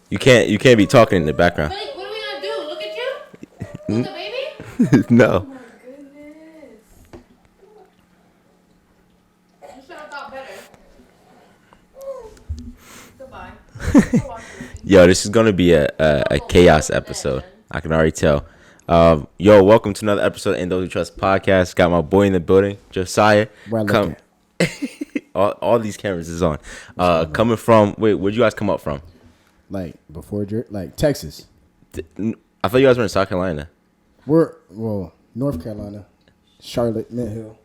You can't be talking in the background. Malik, what are we gonna do? Look at you? Look the baby? No. Oh my goodness. You should have thought better. Goodbye. Go watch the movie. Yo, this is gonna be a chaos episode. I can already tell. Yo, welcome to another episode of Those Who Trust Podcast. Got my boy in the building, Josiah. Come. all these cameras is on. Coming from where'd you guys come up from? Like before, like Texas. I thought you guys were in South Carolina. We're North Carolina, Charlotte, Mint Hill.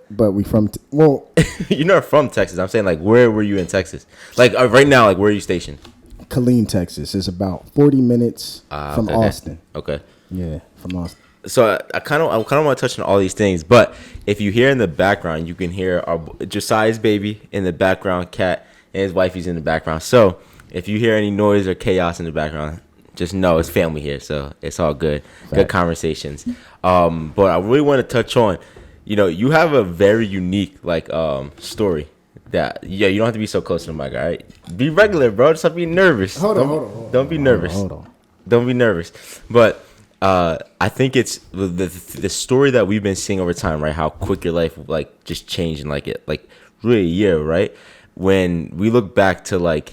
But we from You're not from Texas. I'm saying, like, where were you in Texas? Like, right now, like, where are you stationed? Killeen, Texas. It's about 40 minutes from okay. Austin. Okay. Yeah, from Austin. So I kind of want to touch on all these things, but if you hear in the background, you can hear our Josiah's baby in the background, Cat and his wifey's in the background. So if you hear any noise or chaos in the background, just know it's family here, so it's all good. Fact. Good conversations. But I really want to touch on, you have a very unique story that you don't have to be so close to the mic, all right? Be regular, bro. Just stop being nervous. Hold on. Don't be nervous. Hold on. Don't be nervous. But I think it's the story that we've been seeing over time, right? How quick your life just changed in really a year, right? When we look back to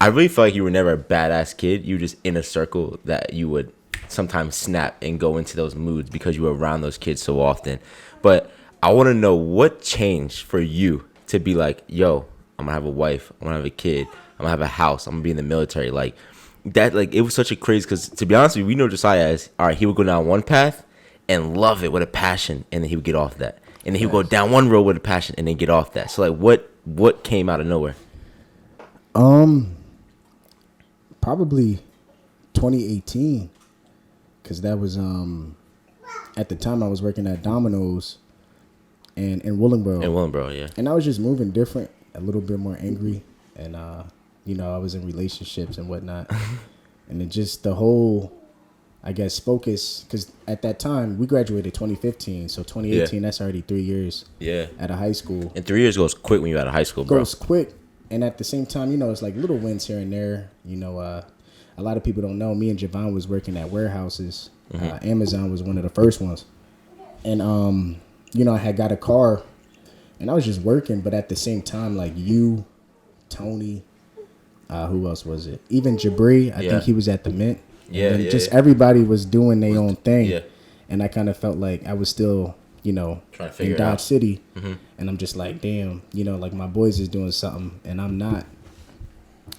I really feel like you were never a badass kid. You were just in a circle that you would sometimes snap and go into those moods because you were around those kids so often. But I want to know what changed for you to be like, yo, I'm gonna have a wife, I'm gonna have a kid, I'm gonna have a house, I'm gonna be in the military. It was such a crazy, because to be honest with you, we know Josiah as, all right, he would go down one path and love it with a passion, and then he would get off that. And then he would go down one road with a passion and then get off that. So what came out of nowhere? Probably 2018, because that was at the time I was working at Domino's and in Willingboro. Yeah. And I was just moving different, a little bit more angry, and I was in relationships and whatnot, and it just the whole, I guess, focus, because at that time we graduated 2015, so 2018 that's already 3 years. Yeah. At a high school. And 3 years goes quick when you're out of high school, bro. Goes quick. And at the same time, it's like little wins here and there. A lot of people don't know. Me and Javon was working at warehouses. Mm-hmm. Amazon was one of the first ones. And, I had got a car and I was just working. But at the same time, you, Tony, who else was it? Even Jabri, I think he was at the Mint. And just everybody was doing their own thing. Yeah. And I kind of felt like I was still, in Dodge City. Mm-hmm. And I'm just like, damn, my boys is doing something and I'm not.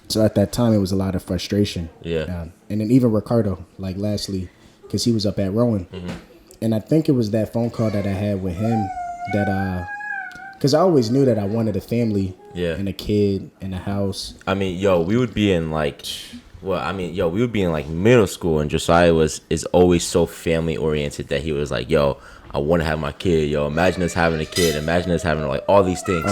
So at that time, it was a lot of frustration. Yeah. And then even Ricardo, lastly, because he was up at Rowan. Mm-hmm. And I think it was that phone call that I had with him that, because I always knew that I wanted a family and a kid and a house. I mean, we would be in middle school, and Josiah is always so family oriented that he was like, yo, I want to have my kid. Yo, imagine us having a kid. Imagine us having all these things.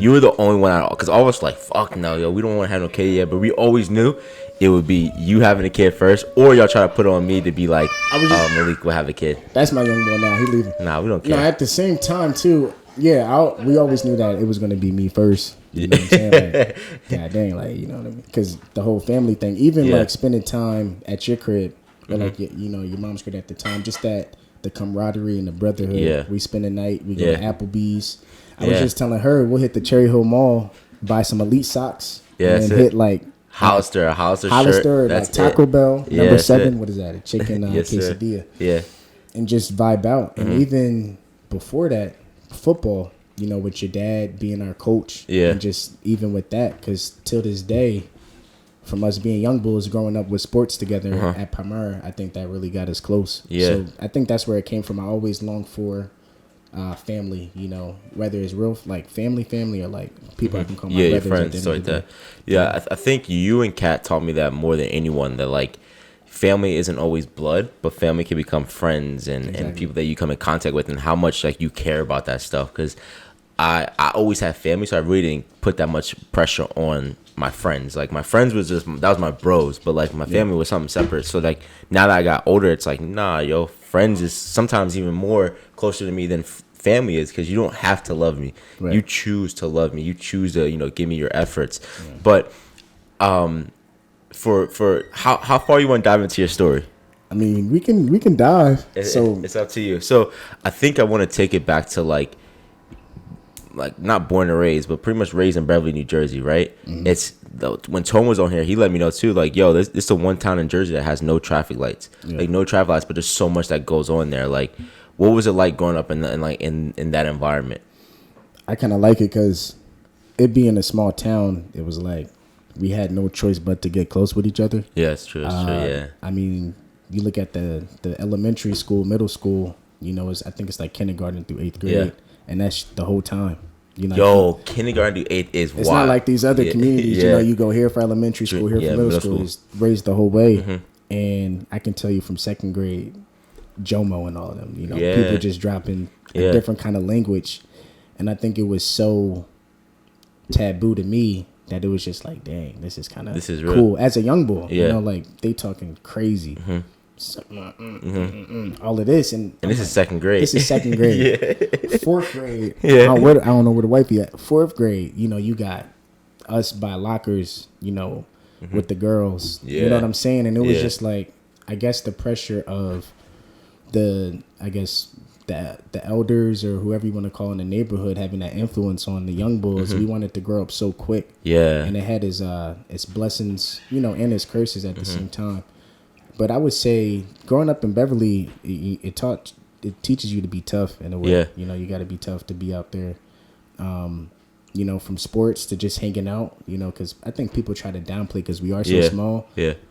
You were the only one out, because all of us fuck no, yo, we don't want to have no kid yet. But we always knew it would be you having a kid first, or y'all try to put it on me to be like, Malik will have a kid. That's my young boy now. He leaving. Nah, we don't care. No, at the same time too. Yeah, we always knew that it was gonna be me first. You know what I'm saying? God dang, you know what I mean? Because the whole family thing, even spending time at your crib, or your mom's crib at the time, just that. The camaraderie and the brotherhood. Yeah. We spend the night. We go to Applebee's. I was just telling her we'll hit the Cherry Hill Mall, buy some Elite socks, and then hit Hollister shirt. Taco Bell number 7. What is that? A chicken quesadilla. Sir. Yeah. And just vibe out. Mm-hmm. And even before that, football. With your dad being our coach. Yeah. And just even with that, because till this day, from us being young bulls growing up with sports together at Palmyra, I think that really got us close. Yeah. So I think that's where it came from. I always longed for family, whether it's real family or people I can call my brothers. Your friends, stuff like that. Yeah, I think you and Kat taught me that more than anyone, that family isn't always blood, but family can become friends and people that you come in contact with, and how much you care about that stuff. Because I always had family, so I really didn't put that much pressure on my friends. My friends that was my bros, but my family was something separate. So now that I got older, it's nah, yo, friends is sometimes even more closer to me than family is, because you don't have to love me. Right. You choose to love me. You choose to give me your efforts. Yeah. But for how far you want to dive into your story? I mean, we can dive. So It's up to you. So I think I want to take it back to like not born and raised, but pretty much raised in Beverly, New Jersey, right? It's when Tone was on here, he let me know too. Like, yo, this is the one town in Jersey that has no traffic lights, like no traffic lights, but there's so much that goes on there. Like, what was it like growing up in that environment? I kind of like it because it being a small town, it was like we had no choice but to get close with each other. Yeah, it's true. It's true. Yeah. I mean, you look at the elementary school, middle school. You know, I think it's like kindergarten through 8th grade, and that's the whole time. You know, yo, kindergarten to 8th is it's wild. not like these other communities. You know, you go here for elementary school, here for middle school. It's raised the whole way. And I can tell you from 2nd grade, Jomo and all of them. You know, people just dropping a different kind of language, and I think it was so taboo to me that it was just like, dang, this is kind of cool. As a young boy, you know, like they talking crazy. All of this, and this is 2nd grade. This is 2nd grade. 4th grade. I don't know where the wifey at. 4th grade. You know, you got us by lockers. You know, with the girls. You know what I'm saying? And it was just like, I guess the pressure of the elders or whoever you want to call in the neighborhood having that influence on the young bulls. We wanted to grow up so quick. And it had its blessings, you know, and its curses at the same time. But I would say growing up in Beverly, it teaches you to be tough in a way. You know, you got to be tough to be out there. You know, from sports to just hanging out. You know, because I think people try to downplay because we are so small.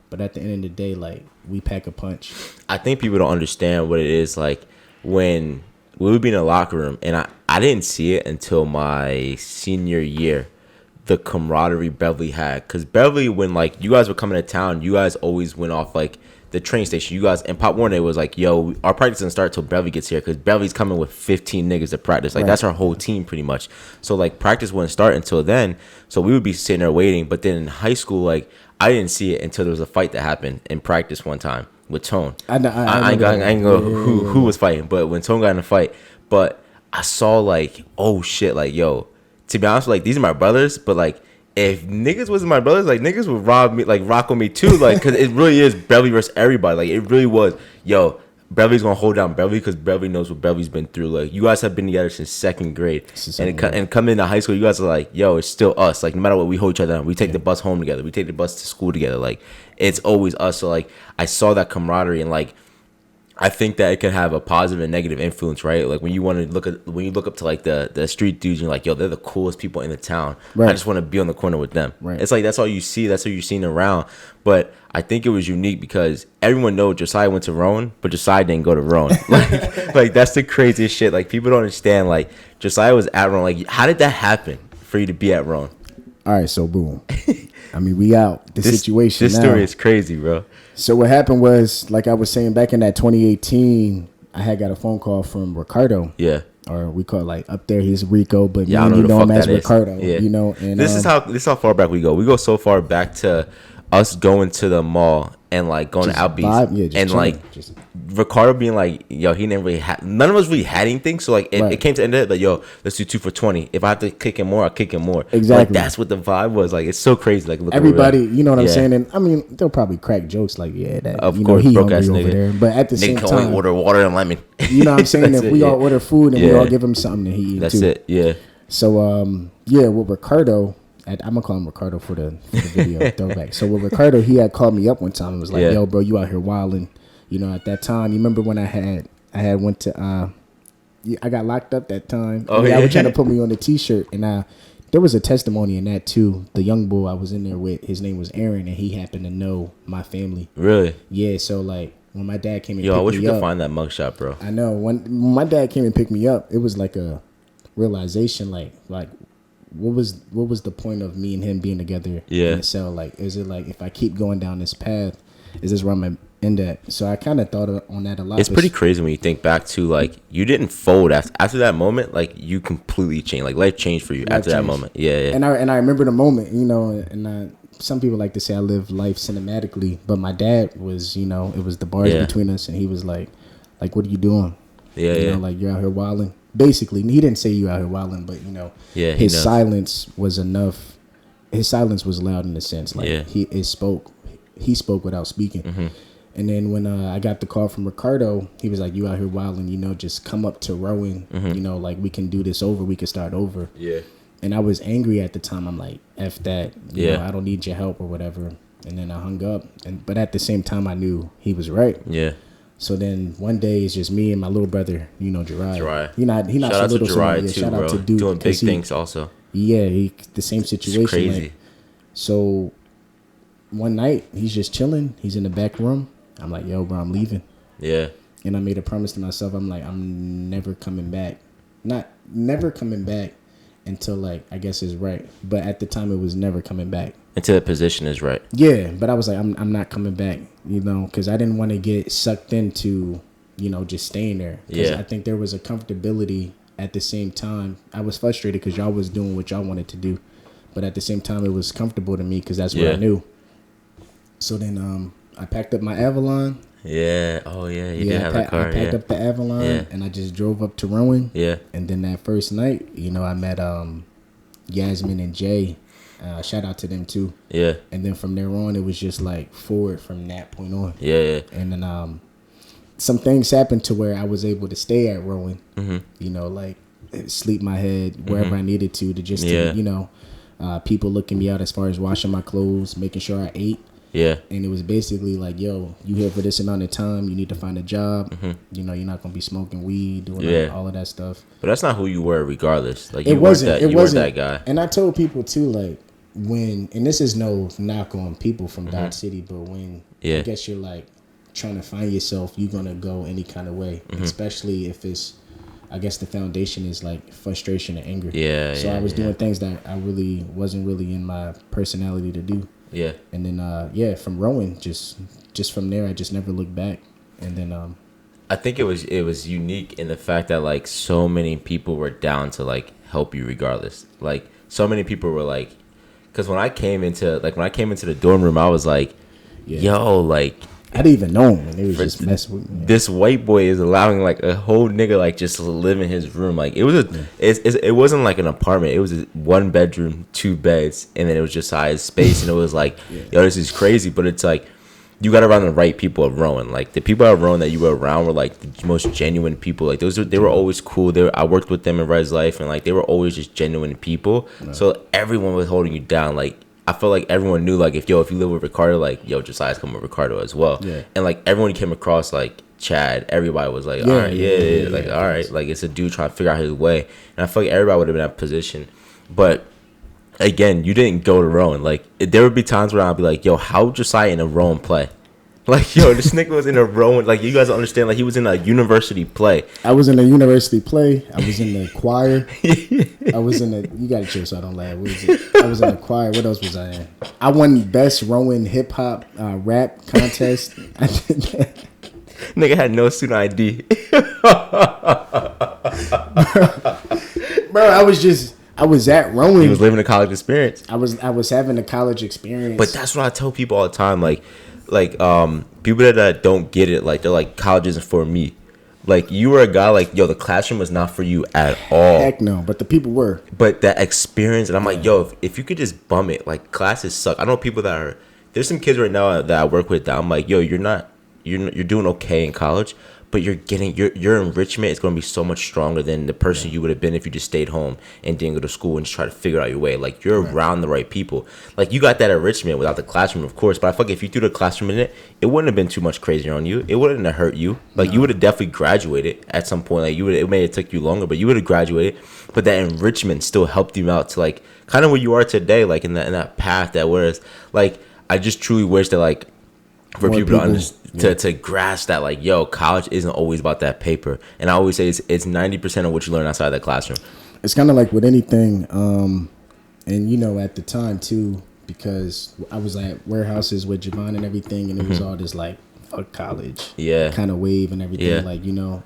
But at the end of the day, like, we pack a punch. I think people don't understand what it is like when we would be in a locker room, and I didn't see it until my senior year. The camaraderie Beverly had, because Beverly, when like you guys were coming to town, you guys always went off like the train station. You guys, and Pop Warner was like, yo, our practice doesn't start till Beverly gets here, because Beverly's coming with 15 niggas to practice. Like, that's our whole team pretty much. So like practice wouldn't start until then. So we would be sitting there waiting. But then in high school, like, I didn't see it until there was a fight that happened in practice one time with Tone. I ain't know who was fighting, but when Tone got in a fight, but I saw like, oh shit, like, yo, to be honest, like, these are my brothers, but like, if niggas wasn't my brothers, like, niggas would rob me, like, rock with me too, like, because it really is Beverly versus everybody. Like, it really was, yo, Beverly's gonna hold down Beverly because Beverly knows what Beverly's been through. Like, you guys have been together since 2nd grade, and coming into high school, you guys are like, yo, it's still us. Like, no matter what, we hold each other down. We take the bus home together. We take the bus to school together. Like, it's always us. So like, I saw that camaraderie, and like, I think that it can have a positive and negative influence, right? Like, when you look up to like the street dudes, you're like, yo, they're the coolest people in the town. I just want to be on the corner with them. It's like, that's all you see. That's what you're seeing around. But I think it was unique because everyone knows Josiah went to Rowan, but Josiah didn't go to Rowan. like that's the craziest shit. Like, people don't understand. Like, Josiah was at Rowan. Like, how did that happen for you to be at Rowan? All right, so boom. I mean, we out. This story is crazy, bro. So what happened was, like I was saying, back in that 2018, I had got a phone call from Ricardo. Or we call it, like, up there, he's Rico, but me and you know him as Ricardo. You know, and this is how far back we go. We go so far back to us going to the mall and like going to Outbeats, and like Ricardo being like, yo, he never really had, none of us really had anything. So like, it came to end of it, like, yo, let's do 2 for $20. If I have to kick him more, I'll kick him more. Exactly. Like, that's what the vibe was. Like, it's so crazy. Like, look, everybody, you know what I'm saying? And I mean, they'll probably crack jokes like, yeah, that, of course, he broke ass nigga over there. But at the same time, only order water and lemon. You know what I'm saying? If we all order food and we all give him something that he eat that's too. It. Yeah. So with Ricardo, I'm gonna call him Ricardo for the video throwback. So with Ricardo, he had called me up one time and was like, yo, bro, you out here wilding. You know, at that time, you remember when I had went to I got locked up that time. I was trying to put me on the t-shirt, and there was a testimony in that too. The young boy I was in there with, his name was Aaron, and he happened to know my family. Really? Yeah. So like, when my dad came and picked me up, I wish we could find that mugshot, bro. I know. When my dad came and picked me up, it was like a realization, like what was the point of me and him being together in the cell? Like, is it like, if I keep going down this path, is this where I'm end at? So I kind of thought on that a lot. It's pretty crazy when you think back to, like, you didn't fold after that moment. Like, you completely changed. Like, life changed for you after that moment. Yeah. And I remember the moment, you know, and some people like to say I live life cinematically, but my dad was, you know, it was the bars between us, and he was like, what are you doing? You know, like, you're out here wilding. Basically, he didn't say you out here wilding, but, you know, his silence was enough. His silence was loud in a sense. Like, it spoke. he spoke without speaking. And then when I got the call from Ricardo, he was like, "You out here wilding, just come up to Rowan, like we can do this over, we can start over." Yeah. And I was angry at the time. I'm like, "F that, Yeah. I don't need your help or whatever." And then I hung up. But at the same time, I knew he was right. Yeah. So then one day it's just me and my little brother, Josiah. He not Shout so out to little. Josiah too, shout bro. out to Duke, Doing big things also. Yeah, the same situation. It's crazy. Like, so one night he's just chilling. He's in the back room. I'm like, "Yo, bro, I'm leaving." Yeah. And I made a promise to myself. I'm like, I'm never coming back. Not never coming back until like I guess it's right. But at the time, it was never coming back Until the position is right. Yeah, but I was like, I'm not coming back. Because I didn't want to get sucked into just staying there. Because Yeah. I think there was a comfortability at the same time. I was frustrated because y'all was doing what y'all wanted to do, but at the same time, it was comfortable to me because that's what I knew. So then I packed up my Avalon. Yeah. Oh yeah. You did have a car. I packed up the Avalon and I just drove up to Rowan. Yeah. And then that first night, I met Yasmin and Jay. Shout out to them too. Yeah. And then from there on, it was just like forward from that point on. Yeah. And then some things happened to where I was able to stay at Rowan. Like sleep my head wherever I needed to just to, people looking me out as far as washing my clothes, making sure I ate. Yeah. And it was basically like, "Yo, you here for this amount of time. You need to find a job. You're not going to be smoking weed, doing all of that stuff." But that's not who you were regardless. Like You weren't that guy. And I told people too, like, and this is no knock on people from Dodge City, but when I guess you're like trying to find yourself, you're going to go any kind of way, especially if it's, I guess the foundation is like frustration and anger. Yeah. So I was doing things that I really wasn't really in my personality to do. Yeah. And then from Rowan, just from there, I just never looked back. And then I think it was unique in the fact that like so many people were down to like help you regardless. Like so many people were like, because when I came into the dorm room, I was like, "Yo, like." I didn't even know him, and they was just messing with me. This white boy is allowing like a whole nigga like just to live in his room. Like it was it wasn't like an apartment. It was a 1 bedroom, 2 beds, and then it was just size space. And it was like, yo, this is crazy. But it's like you got around the right people at Rowan. Like the people at Rowan that you were around were like the most genuine people. Like they were always cool. I worked with them in Res Life, and like they were always just genuine people. No. So everyone was holding you down. Like I felt like everyone knew, like, if you live with Ricardo, like, yo, Josiah's coming with Ricardo as well. Yeah. And, like, everyone you came across, like, Chad, everybody was like, all right, like, all right. Like, it's a dude trying to figure out his way. And I feel like everybody would have been in that position. But, again, you didn't go to Rowan. Like, there would be times where I'd be like, yo, how would Josiah in a Rowan play? Like, yo, this nigga was in a Rowan. Like, you guys don't understand. Like, he was in a university play. I was in a university play. I was in the choir. I was in the... You got to chill so I don't laugh. What is it? I was in the choir. What else was I in? I won Best Rowan Hip Hop Rap Contest. I did that. Nigga had no student ID. Bro, I was at Rowan. He was living a college experience. I was having a college experience. But that's what I tell people all the time. Like people that don't get it, like they're like, college isn't for me. Like you were a guy like, yo, the classroom was not for you at all. Heck no, but the people were. But that experience, and I'm like, yo, if you could just bum it, like classes suck. I know people that are, there's some kids right now that I work with that I'm like, yo, you're doing okay in college, but your enrichment is going to be so much stronger than the person you would have been if you just stayed home and didn't go to school and just try to figure out your way. Like you're around the right people. Like you got that enrichment without the classroom, of course, but I feel like if you threw the classroom in it wouldn't have been too much crazier on you. It wouldn't have hurt you. Like you would have definitely graduated at some point. Like it may have took you longer, but you would have graduated. But that enrichment still helped you out to like kind of where you are today, like in that path that was like, I just truly wish that like for people to grasp that, like, yo, college isn't always about that paper. And I always say it's 90% of what you learn outside that classroom. It's kind of like with anything, and at the time too, because I was at warehouses with Javon and everything, and it was all this like fuck college, kind of wave and everything, like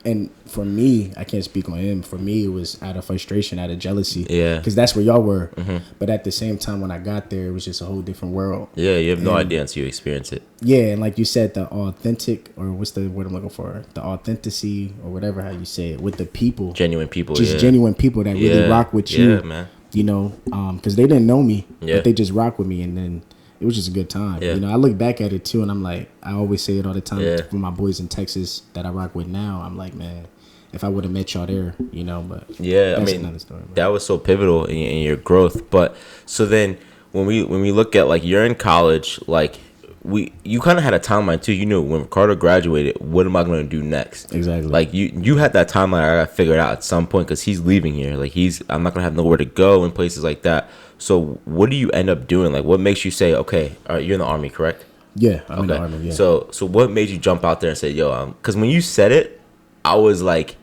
And for me, I can't speak on him. For me, it was out of frustration, out of jealousy, because that's where y'all were. But at the same time, when I got there, it was just a whole different world. Yeah, you have no idea until you experience it. Yeah, and like you said, the authentic, or what's the word I'm looking for? The authenticity, or whatever how you say it, with the people, genuine people, just genuine people that really rock with you. Yeah, man. Because they didn't know me, but they just rock with me, and then it was just a good time. Yeah. You know, I look back at it too, and I'm like, I always say it all the time Yeah. for my boys in Texas that I rock with now. I'm like, man, if I would have met y'all there, you know, but Yeah, I that's mean, another story. that was so pivotal in your growth. But so then when we look at like you're in college, like you kind of had a timeline too. You knew when Ricardo graduated, what am I going to do next? Exactly. Like you had that timeline I got figured out at some point because he's leaving here. Like I'm not going to have nowhere to go and places like that. So what do you end up doing? Like what makes you say, okay, all right, you're in the Army, correct? Yeah, I'm in the Army. Yeah. So what made you jump out there and say, yo, because when you said it, I was like,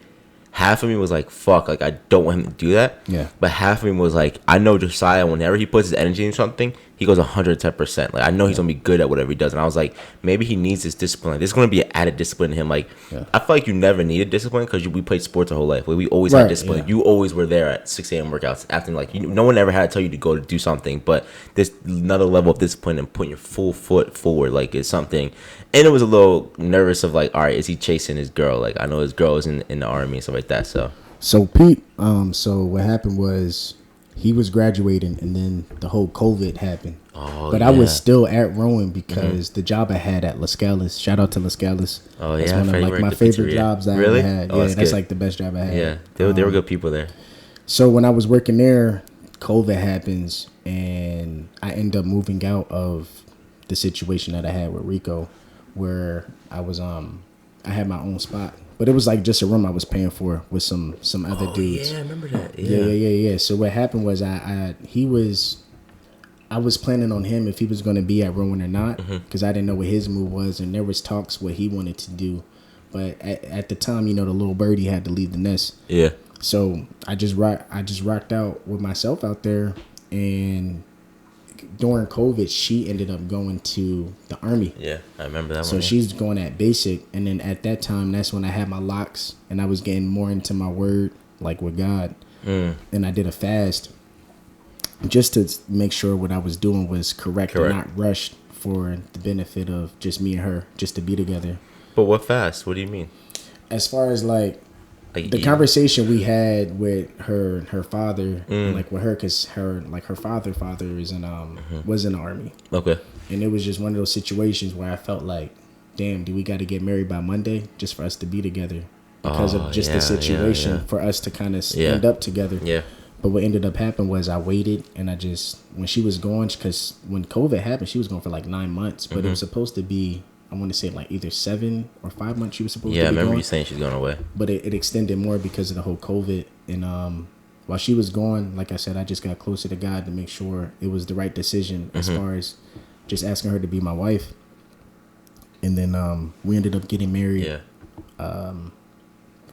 half of me was like, fuck, like I don't want him to do that. Yeah. But half of me was like, I know Josiah, whenever he puts his energy into something, he goes 110%. Like I know he's gonna be good at whatever he does. And I was like, maybe he needs this discipline. Like, there's gonna be an added discipline in him. Like I feel like you never needed discipline because we played sports our whole life. Like, we always had discipline. Yeah. You always were there at 6 a.m. workouts, acting like no one ever had to tell you to go to do something. But there's another level of discipline and putting your full foot forward. Like it's something. And it was a little nervous of like, all right, is he chasing his girl? Like I know his girl is in the Army and stuff like that. So Pete, so what happened was he was graduating, and then the whole COVID happened. Oh, but yeah. I was still at Rowan because the job I had at Las Calas. Shout out to Las Calas. Oh that's yeah, one of like my favorite jobs I ever had. Oh, yeah, that's that's good. like the best job I had. Yeah, they were good people there. So when I was working there, COVID happens, and I end up moving out of the situation that I had with Rico, where I was I had my own spot. But it was like just a room I was paying for with some other dudes. Yeah, I remember that. Yeah. So what happened was I was planning on him if he was going to be at Rowan or not, because I didn't know what his move was, and there was talks what he wanted to do. But at the time, you know, the little birdie had to leave the nest. Yeah. So I just rocked out with myself out there, and during COVID, she ended up going to the Army. Yeah, I remember that So one. she's going at basic, and then at that time, that's when I had my locks, and I was getting more into my word, like with God. And I did a fast just to make sure what I was doing was correct. And not rushed for the benefit of just me and her, just to be together. But what fast? What do you mean? As far as like the conversation we had with her father, and like with her, because her father is in was in the Army. Okay. And it was just one of those situations where I felt like, damn, do we got to get married by Monday just for us to be together? Because of just the situation for us to kind of end up together. Yeah. But what ended up happening was I waited, and I just, when she was going, because when COVID happened, she was going for like 9 months, but it was supposed to be, I want to say like either 7 or 5 months she was supposed to be going. Yeah, I remember you saying she's going away. But it extended more because of the whole COVID. And while she was gone, like I said, I just got closer to God to make sure it was the right decision as far as just asking her to be my wife. And then we ended up getting married. Yeah.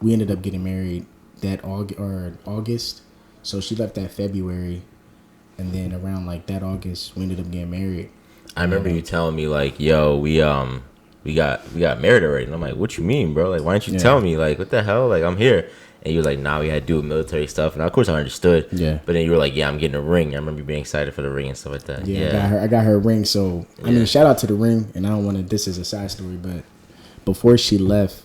We ended up getting married that August. So she left that February. And then around like that August, we ended up getting married. I remember you telling me like, yo, we got married already. And I'm like, what you mean, bro? Like, why didn't you tell me? Like, what the hell? Like, I'm here. And you were like, nah, we had to do with military stuff. And of course I understood. Yeah. But then you were like, yeah, I'm getting a ring. I remember you being excited for the ring and stuff like that. Yeah. I got her a ring. So, I mean, shout out to the ring. And I don't want to, this is a side story, but before she left,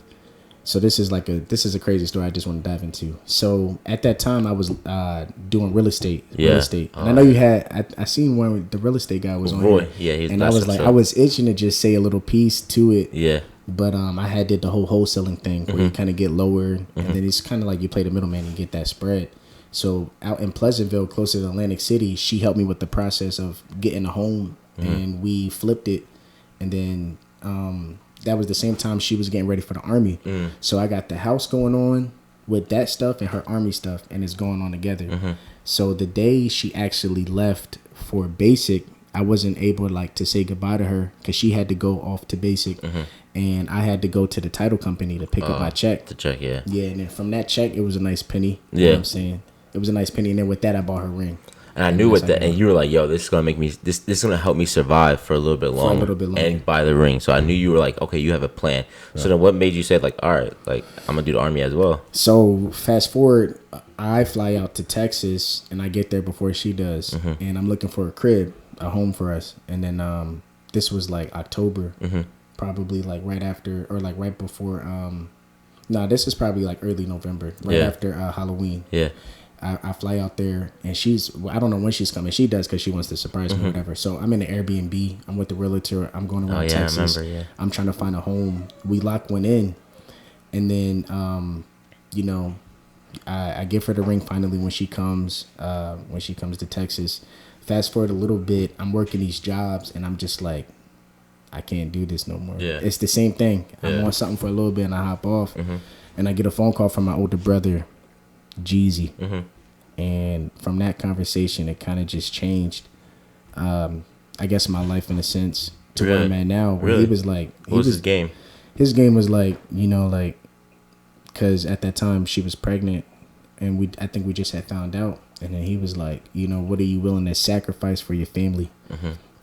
so this is a crazy story I just want to dive into. So at that time I was doing real estate. And I know you had, I seen when the real estate guy was on Roy. here. Yeah, he's and I was like, I was itching to just say a little piece to it. Yeah. But I did the whole wholesaling thing where you kind of get lower, and then it's kind of like you play the middleman and get that spread. So out in Pleasantville, closer to Atlantic City, she helped me with the process of getting a home, and we flipped it. And then that was the same time she was getting ready for the Army. So I got the house going on with that stuff and her Army stuff, and it's going on together. So the day she actually left for basic, I wasn't able to say goodbye to her because she had to go off to basic, and I had to go to the title company to pick up my check. The check, yeah. Yeah, and then from that check, it was a nice penny. You know what I'm saying? It was a nice penny, and then with that, I bought her ring. And I knew with that, and you were like, yo, this is gonna make me, this is gonna help me survive for a little bit longer, and buy the ring. So I knew you were like, okay, you have a plan. So then what made you say like, all right, like I'm gonna do the Army as well? So fast forward, I fly out to Texas, and I get there before she does, and I'm looking for a home for us. And then this was like October, probably like right after or like right before. This is probably like early November, right after Halloween. Yeah. I fly out there, and I don't know when she's coming. She does because she wants to surprise me or whatever. So I'm in the Airbnb. I'm with the realtor. I'm going around Texas. I remember, yeah. I'm trying to find a home. We lock one in, and then you know, I give her the ring finally when she comes to Texas. Fast forward a little bit, I'm working these jobs, and I'm just like, I can't do this no more. Yeah. It's the same thing. I'm on something for a little bit, and I hop off, and I get a phone call from my older brother, Jeezy. And from that conversation, it kind of just changed, I guess, my life in a sense to where I'm at now. Where he was like, what was his game? His game was like, you know, like, because at that time she was pregnant, and I think we just had found out. And then he was like, you know, what are you willing to sacrifice for your family?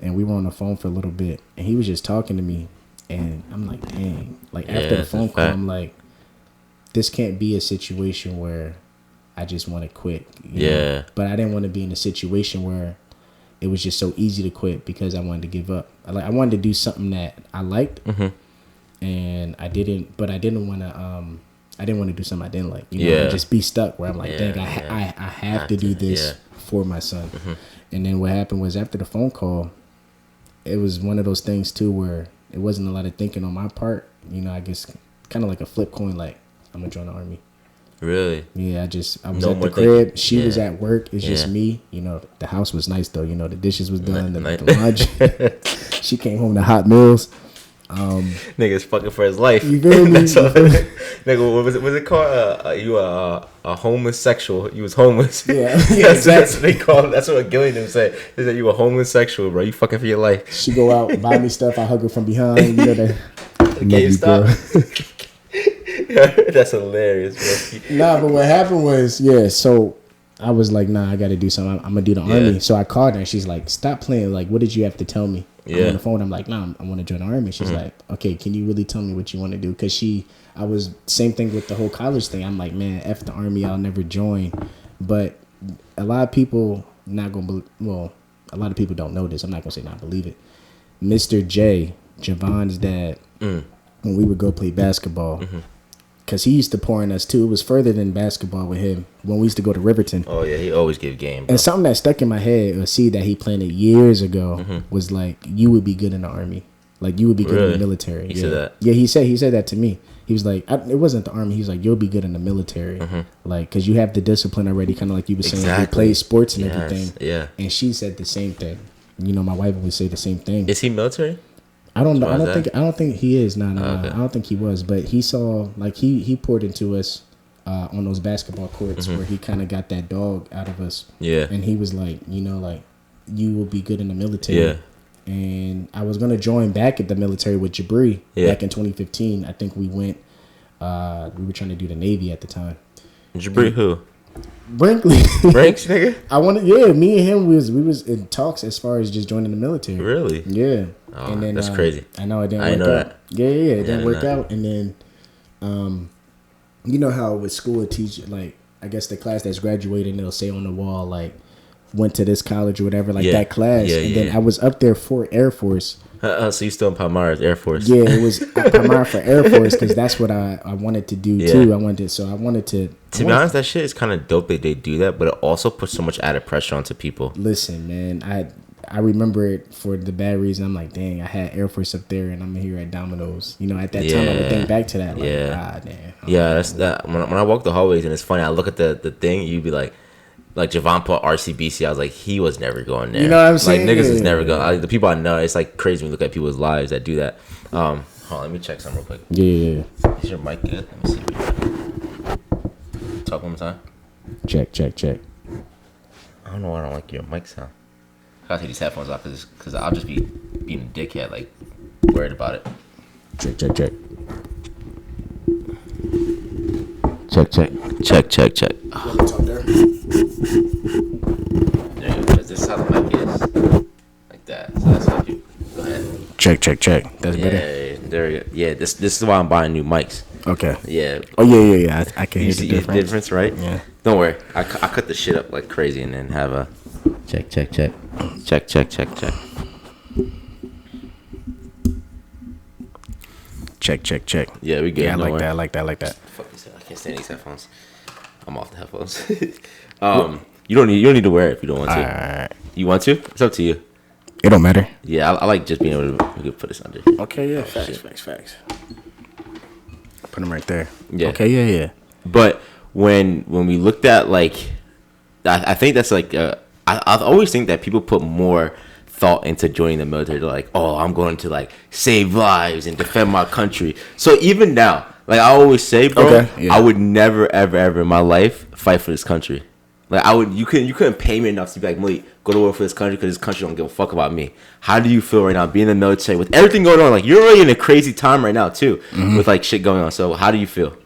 And we were on the phone for a little bit, and he was just talking to me, and I'm like, dang. Like, after the phone call, I'm like, this can't be a situation where I just want to quit. You know? But I didn't want to be in a situation where it was just so easy to quit because I wanted to give up. I wanted to do something that I liked, and I didn't want to. I didn't want to do something I didn't like. You know, and just be stuck where I'm like, dang, I have to do this for my son. And then what happened was, after the phone call, it was one of those things too where it wasn't a lot of thinking on my part. You know, I guess kind of like a flip coin, like, I'm gonna join the Army. Really? Yeah, I was at the crib. She was at work. It's just me. You know, the house was nice though. You know, the dishes was done. The laundry. She came home to hot meals. Nigga's fucking for his life. You feel me? Nigga, what was it called? You a homosexual. You was homeless. Yeah, That's what they call it. That's what Gillian said. They said you a homosexual, bro. You fucking for your life. She go out and buy me stuff. I hug her from behind. You know that. GameStop. That's hilarious, bro. Nah, but what happened was, so I was like, nah, I got to do something. I'm gonna do the Army. So I called her, and she's like, stop playing. Like, what did you have to tell me? I'm on the phone. I'm like, nah, I want to join the Army. She's like, okay, can you really tell me what you want to do? Because I was same thing with the whole college thing. I'm like, man, F the Army, I'll never join. But a lot of people not gonna a lot of people don't know this. I'm not gonna say not believe it. Mr. J, Javon's dad, when we would go play basketball, because he used to pour in us too. It was further than basketball with him when we used to go to Riverton. Oh yeah, he always give game, bro. And something that stuck in my head, a seed that he planted years ago, was like, you would be good in the Army. Like, you would be good in the military. He said that? Yeah, he said that to me. He was like, it wasn't the Army. He was like, you'll be good in the military. Like, because you have the discipline already, kind of like you were saying. You play sports and everything. Yeah. And she said the same thing. You know, my wife would say the same thing. Is he military? I don't know. I don't think he is. No. I don't think he was. But he saw, like, he poured into us on those basketball courts where he kind of got that dog out of us. Yeah. And he was like, you know, like, you will be good in the military. Yeah. And I was gonna join back at the military with Jabri back in 2015. I think we went. We were trying to do the Navy at the time. Jabri who? Brinkley. Brinks, nigga. I wanted. Yeah, me and him we was in talks as far as just joining the military. Really? Yeah. Oh, and then that's crazy. I know it didn't work out. That. Yeah, it didn't work out. And then, you know how with school teach, like, I guess the class that's graduating, they'll say on the wall, like, went to this college or whatever, like that class. And then I was up there for Air Force. So you still in Palmyra's Air Force? Yeah, it was Palmyra for Air Force because that's what I wanted to do too. I wanted to. To be honest, that shit is kind of dope that they do that, but it also puts so much added pressure onto people. Listen, man, I remember it for the bad reason. I'm like, dang, I had Air Force up there, and I'm here at Domino's. You know, at that time, I would think back to that. Like, damn. Yeah, that's that. When I walk the hallways, and it's funny, I look at the thing, you'd be like Javon put RCBC. I was like, he was never going there. You know what I'm saying? Like, niggas is never going. The people I know, it's like crazy when you look at people's lives that do that. Hold on, let me check something real quick. Yeah. Is your mic good? Let me see. Talk one more time. Check. I don't know why I don't like your mic sound. I gotta take these headphones off because I'll just be being a dickhead, like, worried about it. Check. Check. There you go. This is how the mic is. Like that. So that's how you go ahead. Check. That's better. Yeah, there you go. Yeah, this is why I'm buying new mics. Okay. Yeah. Oh yeah. I can hear the difference. The difference, right? Yeah. Don't worry. I cut the shit up like crazy and then have a check. Check. Check. Check. Yeah, we good. Yeah, I like that. Fuck this. I can't stand these headphones. I'm off the headphones. You don't need to wear it if you don't want to. Alright. You want to? It's up to you. It don't matter. Yeah, I like just being able to we could put this under. Okay, yeah, facts. Put them right there. Yeah. Okay, yeah. But when we looked at like, I think that's like I always think that people put more thought into joining the military. They're like, oh, I'm going to like save lives and defend my country. So even now, like I always say, bro, I would never ever in my life fight for this country. Like you couldn't pay me enough to be like, Malik, go to war for this country because this country don't give a fuck about me. How do you feel right now being in the military with everything going on? Like you're really in a crazy time right now too, with like shit going on. So how do you feel?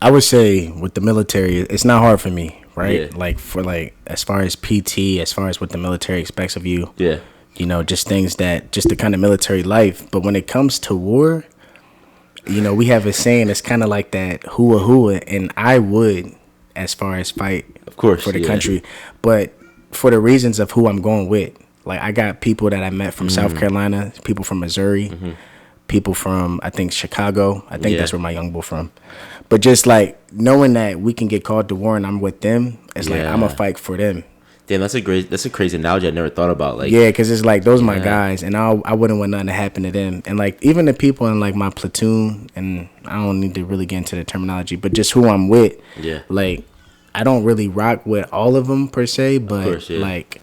I would say with the military, it's not hard for me, right? Yeah. Like for like as far as PT, as far as what the military expects of you. Yeah. You know, just things that just the kind of military life. But when it comes to war, you know, we have a saying. It's kind of like that hua, and I would. As far as fight, of course, for the country, but for the reasons of who I'm going with, like I got people that I met from South Carolina, people from Missouri, people from I think Chicago. I think that's where my young boy from. But just like knowing that we can get called to war and I'm with them, it's like I'm a fight for them. Damn, that's a crazy analogy I never thought about. Like because it's like those are my guys, and I wouldn't want nothing to happen to them. And like even the people in like my platoon, and I don't need to really get into the terminology, but just who I'm with. Yeah. Like I don't really rock with all of them per se, but like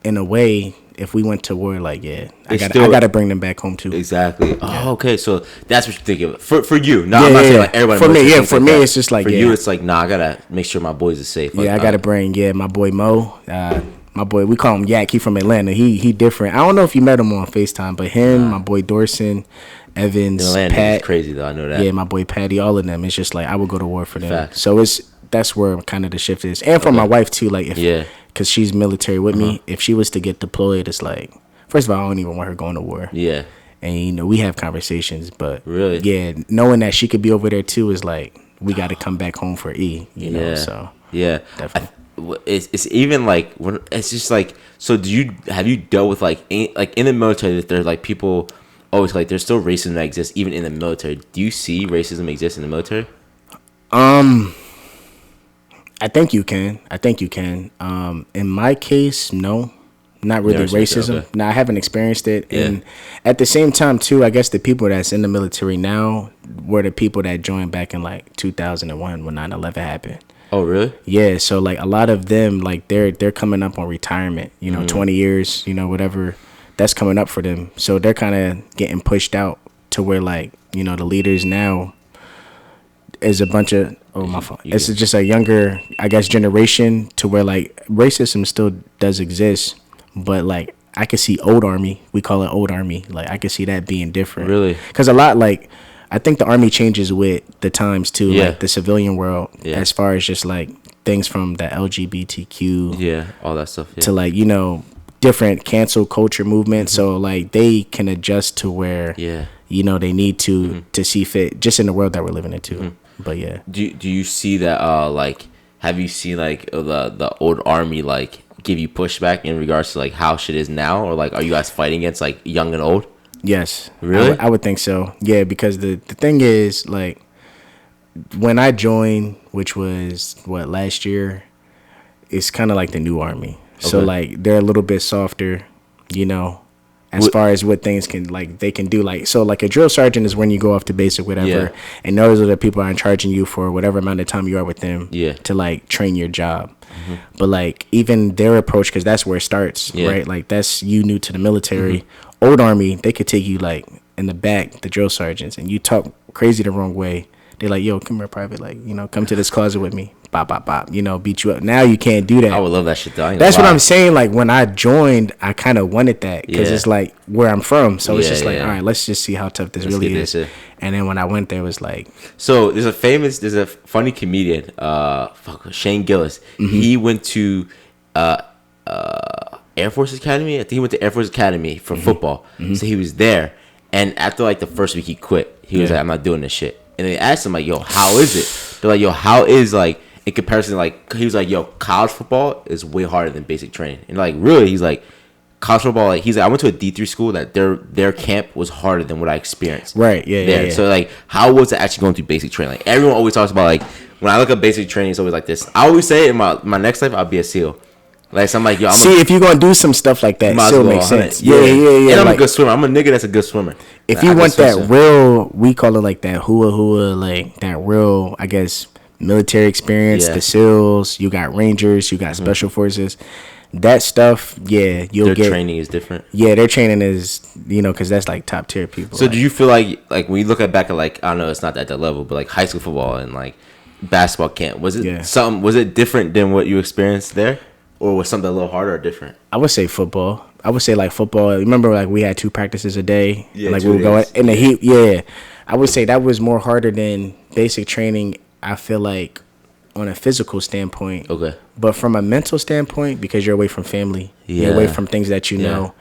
in a way, if we went to war, like I gotta bring them back home too. Exactly. Oh, okay. So that's what you're thinking for you. No, I'm not saying like everybody. For me, for me, it's just like for you, it's like I gotta make sure my boys are safe. Like, I gotta bring my boy Mo. My boy, we call him Yak. He from Atlanta. He different. I don't know if you met him on FaceTime, but him, my boy Dorson, Evans, Pat. Is crazy though. I know that. Yeah, my boy Patty. All of them. It's just like I would go to war for them. Facts. So that's where kind of the shift is, and for my wife too. Like because she's military with me. If she was to get deployed, it's like first of all, I don't even want her going to war. Yeah, and you know we have conversations, but really, knowing that she could be over there too is like we got to come back home for E. You know, so definitely. It's even like when it's just like so. Have you dealt with like in the military that there's like people always like there's still racism that exists even in the military? Do you see racism exist in the military? I think you can. In my case, no, not really racism. Okay. No, I haven't experienced it. Yeah. And at the same time, too, I guess the people that's in the military now were the people that joined back in like 2001 when 9/11 happened. Oh, really? Yeah. So like a lot of them, like they're coming up on retirement. You know, 20 years. You know, whatever that's coming up for them. So they're kind of getting pushed out to where like you know the leaders now is a bunch of my fault. It's just a younger, I guess, generation to where like racism still does exist, but like I could see old army. We call it old army. Like I could see that being different. Really? Because a lot like I think the army changes with the times too. Yeah. Like the civilian world, as far as just like things from the LGBTQ, all that stuff, to like you know different cancel culture movements. So like they can adjust to where you know they need to see fit just in the world that we're living into. But do you see that like have you seen like the old army like give you pushback in regards to like how shit is now, or like are you guys fighting against like young and old? Yes. Really? I would think so. Yeah, because the thing is like when I joined, which was last year, it's kind of like the new army. Okay. So like they're a little bit softer, you know, as far as what things they can do. Like so like a drill sergeant is when you go off to basic whatever, and those are the people that are charging you for whatever amount of time you are with them to like train your job. But like even their approach, because that's where it starts, right? Like that's you new to the military. Old army, they could take you like in the back, the drill sergeants, and you talk crazy the wrong way. They're like, yo, come here, private, like, you know, come to this closet with me. Bop, bop, bop, you know, beat you up. Now you can't do that. I would love that shit, though. That's what I'm saying. Like, when I joined, I kind of wanted that because it's like where I'm from. So it's just like, all right, let's just see how tough this really is. And then when I went there, it was like. So there's a funny comedian, Shane Gillis. He went to Air Force Academy. I think he went to Air Force Academy for football. So he was there. And after like the first week he quit. He was like, I'm not doing this shit. And they asked him like, yo, how is it? They're like, yo, how is like in comparison, like he was like, yo, college football is way harder than basic training. And like really, he's like, college football, like he's like, I went to a D3 school that their camp was harder than what I experienced. Right. Yeah. There. Yeah. So like, how was it actually going through basic training? Like everyone always talks about like when I look at basic training, it's always like this. I always say in my next life I'll be a SEAL. Like so I'm like, yo, if you're gonna do some stuff like that, still makes sense. Yeah. And I'm a good swimmer. I'm a nigga that's a good swimmer. If you want that real, we call it like that hua, like that real, I guess, military experience. The SEALs, you got Rangers, you got Special Forces. That stuff, their training is different. Yeah, their training is, because that's like top tier people. So do you feel like when you look back at like, I don't know, it's not at that level, but like high school football and like basketball camp, was it different than what you experienced there? Or was something a little harder or different? I would say football. I would say like football. Remember, like we had 2 practices a day. Yeah, like we would go in the heat. Yeah, I would say that was more harder than basic training. I feel like on a physical standpoint. Okay. But from a mental standpoint, because you're away from family, you're away from things that you know.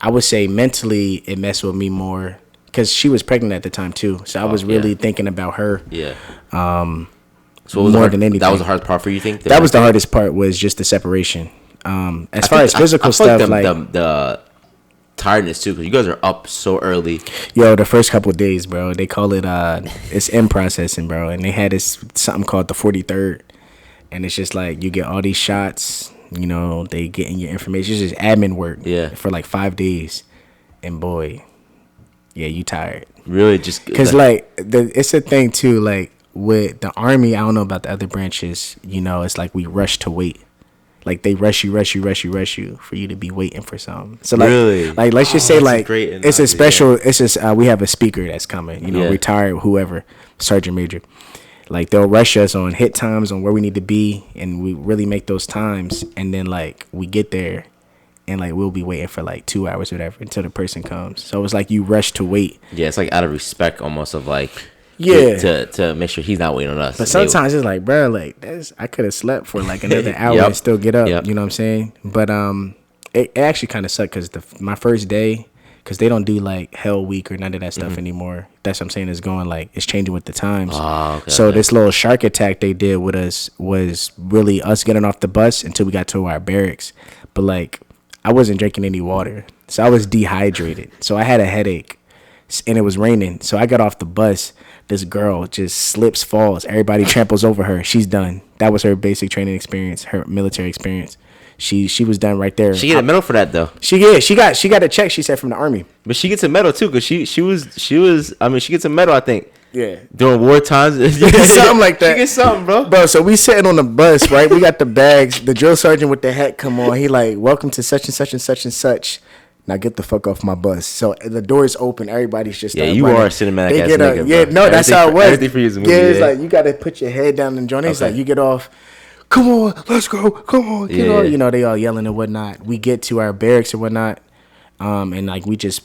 I would say mentally it messed with me more because she was pregnant at the time too. So I was really thinking about her. Yeah. So more than anything, that was the hardest part for you. Think that was the hardest part was just the separation. As far as physical stuff, like the tiredness too, because you guys are up so early. Yo, the first couple of days, bro, they call it it's in processing, bro, and they had this something called the 43rd, and it's just like you get all these shots. They getting your information. It's just admin work. For like 5 days, and boy, you tired. Really, just because it's a thing too, like. With the Army, I don't know about the other branches, it's like we rush to wait. Like they rush you for you to be waiting for something. So like, really? Like let's just say like it's a special. It's just we have a speaker that's coming. Retired whoever, sergeant major. Like they'll rush us on hit times on where we need to be, and we really make those times. And then like we get there, and like we'll be waiting for like 2 hours or whatever until the person comes. So it's like you rush to wait. Yeah, it's like out of respect almost of like. To make sure he's not waiting on us. But sometimes it's like, bro, like I could have slept for like another hour and still get up. You know what I'm saying? But it actually kind of sucked because my first day, because they don't do like Hell Week or none of that stuff anymore. That's what I'm saying. Is going like it's changing with the times. So this little shark attack they did with us was really us getting off the bus until we got to our barracks. But like I wasn't drinking any water, so I was dehydrated. So I had a headache, and it was raining. So I got off the bus. This girl just slips, falls. Everybody tramples over her. She's done. That was her basic training experience, her military experience. She was done right there. She get a medal for that though. She got a check. She said from the Army. But she gets a medal too, cause she was. I mean, she gets a medal. I think. Yeah. During war times, something like that. She gets something, bro. Bro, so we sitting on the bus, right? We got the bags. The drill sergeant with the hat come on. He like, welcome to such and such and such and such. Now get the fuck off my bus. So the doors open. Everybody's just you running. are a cinematic ass nigga, yeah, bro. no, that's how it was. Everything for you is a movie. Yeah, it's like you got to put your head down and join. It's like you get off. Come on, let's go. Come on, get on. They all yelling and whatnot. We get to our barracks and whatnot, and like we just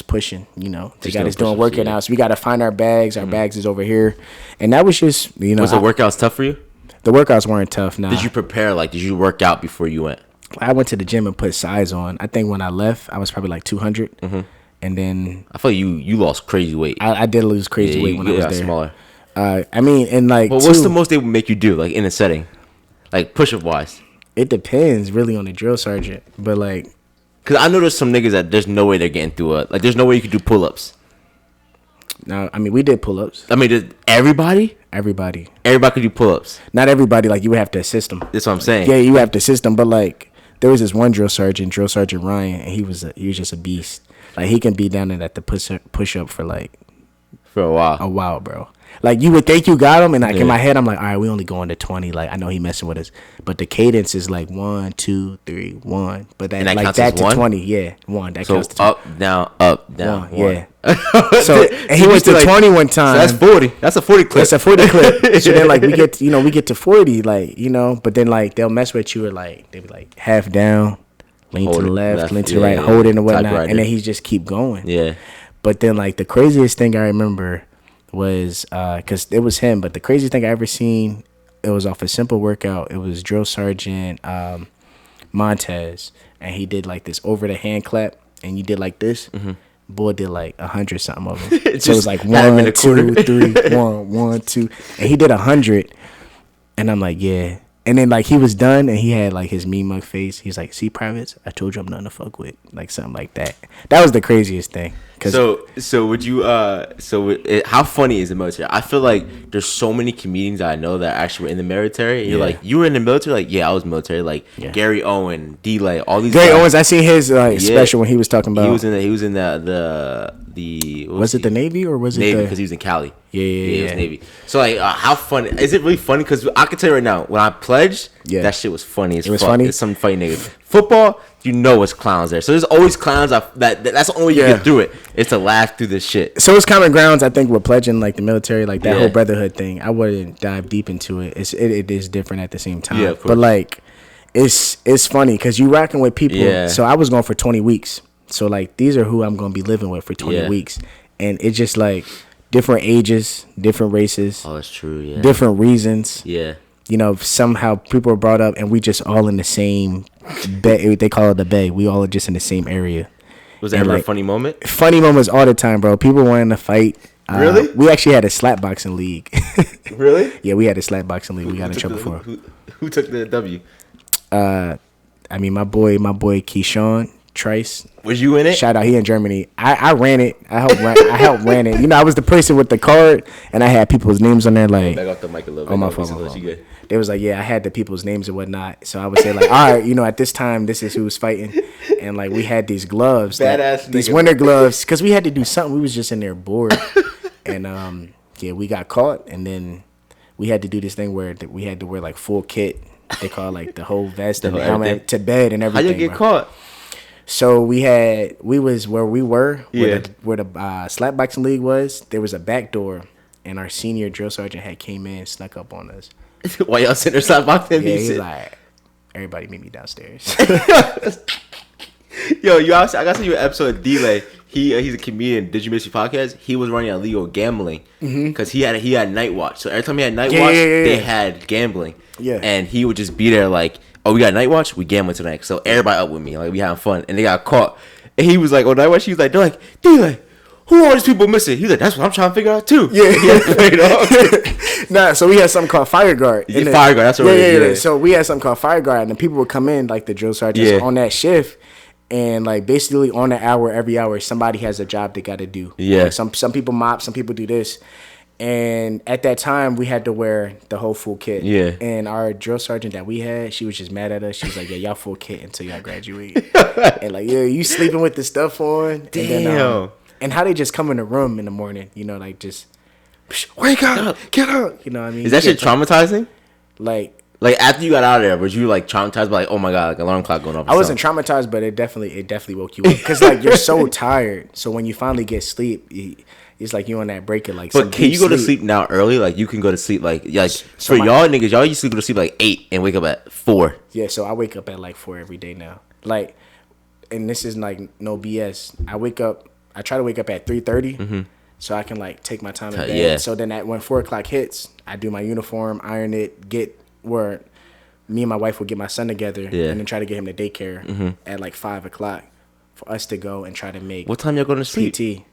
pushing. They got us doing workouts. So we got to find our bags. Our bags is over here, and that was just Was the workouts tough for you? The workouts weren't tough. Nah. Did you prepare? Like, did you work out before you went? I went to the gym and put size on. I think when I left, I was probably like 200. And then I feel you lost crazy weight. I did lose crazy weight when I was there. Smaller. I mean, and like. Well, what's the most they would make you do, like in a setting, like push-up wise? It depends really on the drill sergeant, but like. Cause I know there's some niggas that there's no way they're getting through it. Like there's no way you could do pull-ups. No, I mean we did pull-ups. I mean, did everybody could do pull-ups. Not everybody. Like you would have to assist them. That's what I'm saying. Yeah, you have to assist them, but like. There was this one drill sergeant Ryan, and he was just a beast. Like he can be down there at the push up for a while, bro. Like you would think you got him, and like in my head I'm like, all right, we only going to 20. Like I know he messing with us, but the cadence is like 1, 2, 3, 1. But that like that to 20, yeah, 1. That counts to 20. Up, down, 1. Yeah. So and he went to like, 20 one time. So that's 40. That's a 40 clip. That's a 40 clip. So then like we get to 40, like but then like they'll mess with you or like they be like half down, lean to the left, lean to the right, hold it and whatnot, and then he just keep going. Yeah. But then like the craziest thing I remember was because it was him, but the craziest thing I ever seen, it was off a simple workout. It was drill sergeant Montez, and he did like this over the hand clap, and you did like this. Boy did like 100 something of them. So it was like 1, 2, 3, 1, 1, 2, and he did 100, and I'm like, yeah. And then like he was done and he had like his mean mug face. He's like, "See, privates, I told you I'm nothing to fuck with." Like something like that. That was the craziest thing. So would you how funny is the military? I feel like there's so many comedians that I know that actually were in the military. And you're like, you were in the military? Like, yeah, I was military. Like Gary Owen, D-Lay, all these Gary guys. Owens, I seen his special when he was talking about He was in the was it the Navy or was it Navy, the because he was in Cali. Yeah. It was Navy. So like, how funny is it? Really funny? Because I can tell you right now, when I pledged, that shit was funny. It was funny. It's some funny niggas. Football, you know, it's clowns there. So there's always clowns. That's the only way you get through it. It's to laugh through this shit. So it's common grounds. I think with pledging, like the military, like that whole brotherhood thing. I wouldn't dive deep into it. It is different at the same time. Yeah, but like, it's funny because you rocking with people. Yeah. So I was going for 20 weeks. So like these are who I'm gonna be living with for 20 weeks, and it's just like different ages, different races. Oh, that's true. Yeah. Different reasons. Yeah. You know, somehow people are brought up, and we just all in the same bay. They call it the bay. We all are just in the same area. Was that ever a funny moment? Funny moments all the time, bro. People wanting to fight. Really? We actually had a slap boxing league. Really? Yeah, we had a slap boxing league. We got in trouble for it. Who took the W? I mean, my boy Keyshawn Trice. Was you in it? Shout out, he in Germany. I ran it. I helped ran it. You know, I was the person with the card, and I had people's names on there. Like, back off the mic a little bit. On my phone. They was like, yeah, I had the people's names and whatnot. So I would say like, all right, you know, at this time, this is who's fighting, and like we had these gloves, these winter gloves, because we had to do something. We was just in there bored, and we got caught, and then we had to do this thing where we had to wear like full kit. They call like the whole vest and the helmet to bed and everything. How you get caught? So we was where we were, where the slapboxing league was. There was a back door, and our senior drill sergeant had came in, snuck up on us. Why y'all sitting there slapboxing? Yeah, he's like, everybody meet me downstairs. Yo, I got to see you an episode of D-Lay. He's a comedian. Did you miss your podcast? He was running illegal gambling because he had night watch. So every time he had night watch, they had gambling. Yeah, and he would just be there like, "Oh, we got night watch. We gambling tonight." So everybody up with me, like we having fun, and they got caught. And he was like, "Oh, night watch." He was like, "They're like, D-Lay, who are all these people missing?" He's like, "That's what I'm trying to figure out too." Nah, so we had something called Fire Guard. Fire Guard. That's what it is. Yeah. So we had something called Fire Guard, and the people would come in like the drill sergeants on that shift. And like basically on the hour, every hour, somebody has a job they got to do. Yeah. Like some people mop, some people do this. And at that time, we had to wear the whole full kit. Yeah. And our drill sergeant that we had, she was just mad at us. She was like, "Yeah, y'all full kit until y'all graduate." And like, "Yeah, you sleeping with the stuff on." Damn. And then, and how they just come in the room in the morning, you know, like just wake up, get up. You know what I mean? Is that shit traumatizing? Like after you got out of there, was you like traumatized by like, oh my god, like alarm clock going off? I wasn't traumatized, but it definitely woke you up because like you're so tired. So when you finally get sleep, it's like you on that break at like. But can you go to sleep now early? Like you can go to sleep like for y'all niggas, y'all used to go to sleep like 8 and wake up at 4. Yeah, so I wake up at like 4 every day now. Like, and this is like no BS. I try to wake up at 3:30. So I can like take my time in bed. Yeah. So then when 4 o'clock hits, I do my uniform, iron it, get where me and my wife will get my son together and then try to get him to daycare at like 5 o'clock for us to go and try to make. What time y'all going to sleep? PT.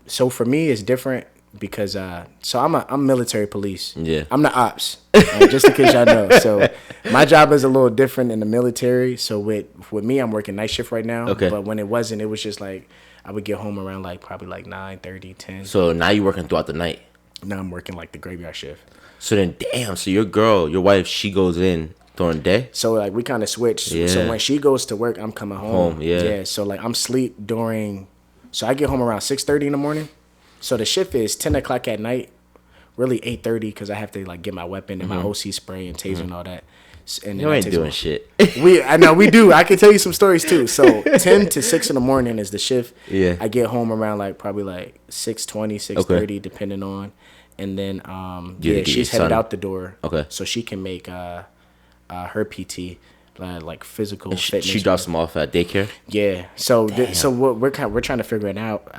So for me it's different because so I'm military police. Yeah. I'm the ops. Just in case y'all know. So my job is a little different in the military. So with me I'm working night shift right now. Okay. But when it wasn't, it was just like I would get home around like probably like 9:30, 10. So now you're working throughout the night. Now I'm working like the graveyard shift. So then, damn. So your wife, she goes in during the day. So like we kind of switch. Yeah. So when she goes to work, I'm coming home. Yeah. So like I'm sleep during. So I get home around 6:30 in the morning. So the shift is 10 o'clock at night. Really 8:30 because I have to like get my weapon and my OC spray and taser and all that. And you ain't doing shit. I know we do. I can tell you some stories too. So 10 to 6 in the morning is the shift. Yeah. I get home around like probably like 6:20, 6:30 depending on. And then she's headed out the door. Okay. So she can make her PT like physical fitness. She drops them off at daycare. Yeah. So we're trying to figure it out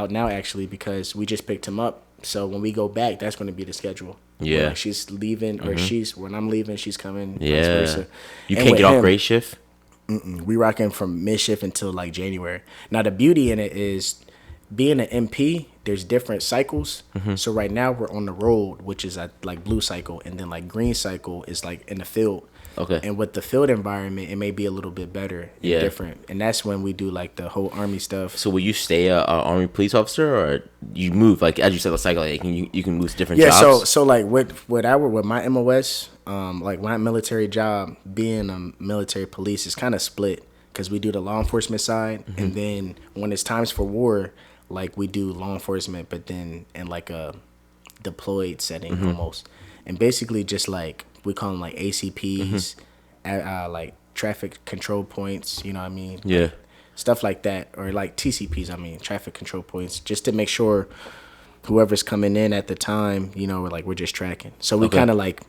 now actually because we just picked him up. So when we go back, that's going to be the schedule. Yeah. Like she's leaving or when I'm leaving, she's coming. Yeah. You can't get off grade shift? We rocking from mid shift until like January. Now the beauty in it is being an MP there's different cycles. So right now we're on the road, which is like blue cycle, and then like green cycle is like in the field. Okay. And with the field environment, it may be a little bit better and different. And that's when we do like the whole Army stuff. So will you stay a Army police officer, or you move, like as you said, the cycle, like you can move to different jobs? Yeah, so like with my MOS, like my military job, being a military police is kind of split, because we do the law enforcement side, and then when it's times for war, like we do law enforcement, but then in like a deployed setting almost. And basically just like, we call them like ACPs, like traffic control points, you know what I mean? Yeah. Stuff like that, or like TCPs, I mean, traffic control points, just to make sure whoever's coming in at the time, you know, we're just tracking. So we kind of like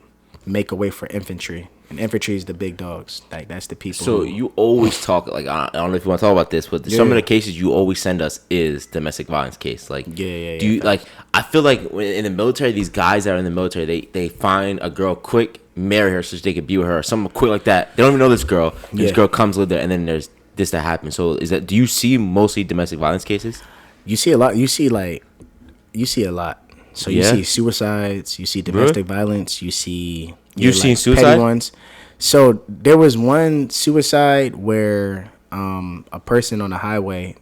make a way for infantry. And infantry is the big dogs. Like, that's the people. So you always talk, like, I don't know if you want to talk about this, but some of the cases you always send us is domestic violence case. Like, do you, like, I feel like in the military, these guys that are in the military, they find a girl quick, marry her so they could be with her, or something quick like that. They don't even know this girl. This girl comes, live there, and then there's this that happens. So do you see mostly domestic violence cases? You see a lot. You see a lot. So you see suicides, you see domestic violence, you see... You've seen suicide? Ones. So there was one suicide where a person on the highway,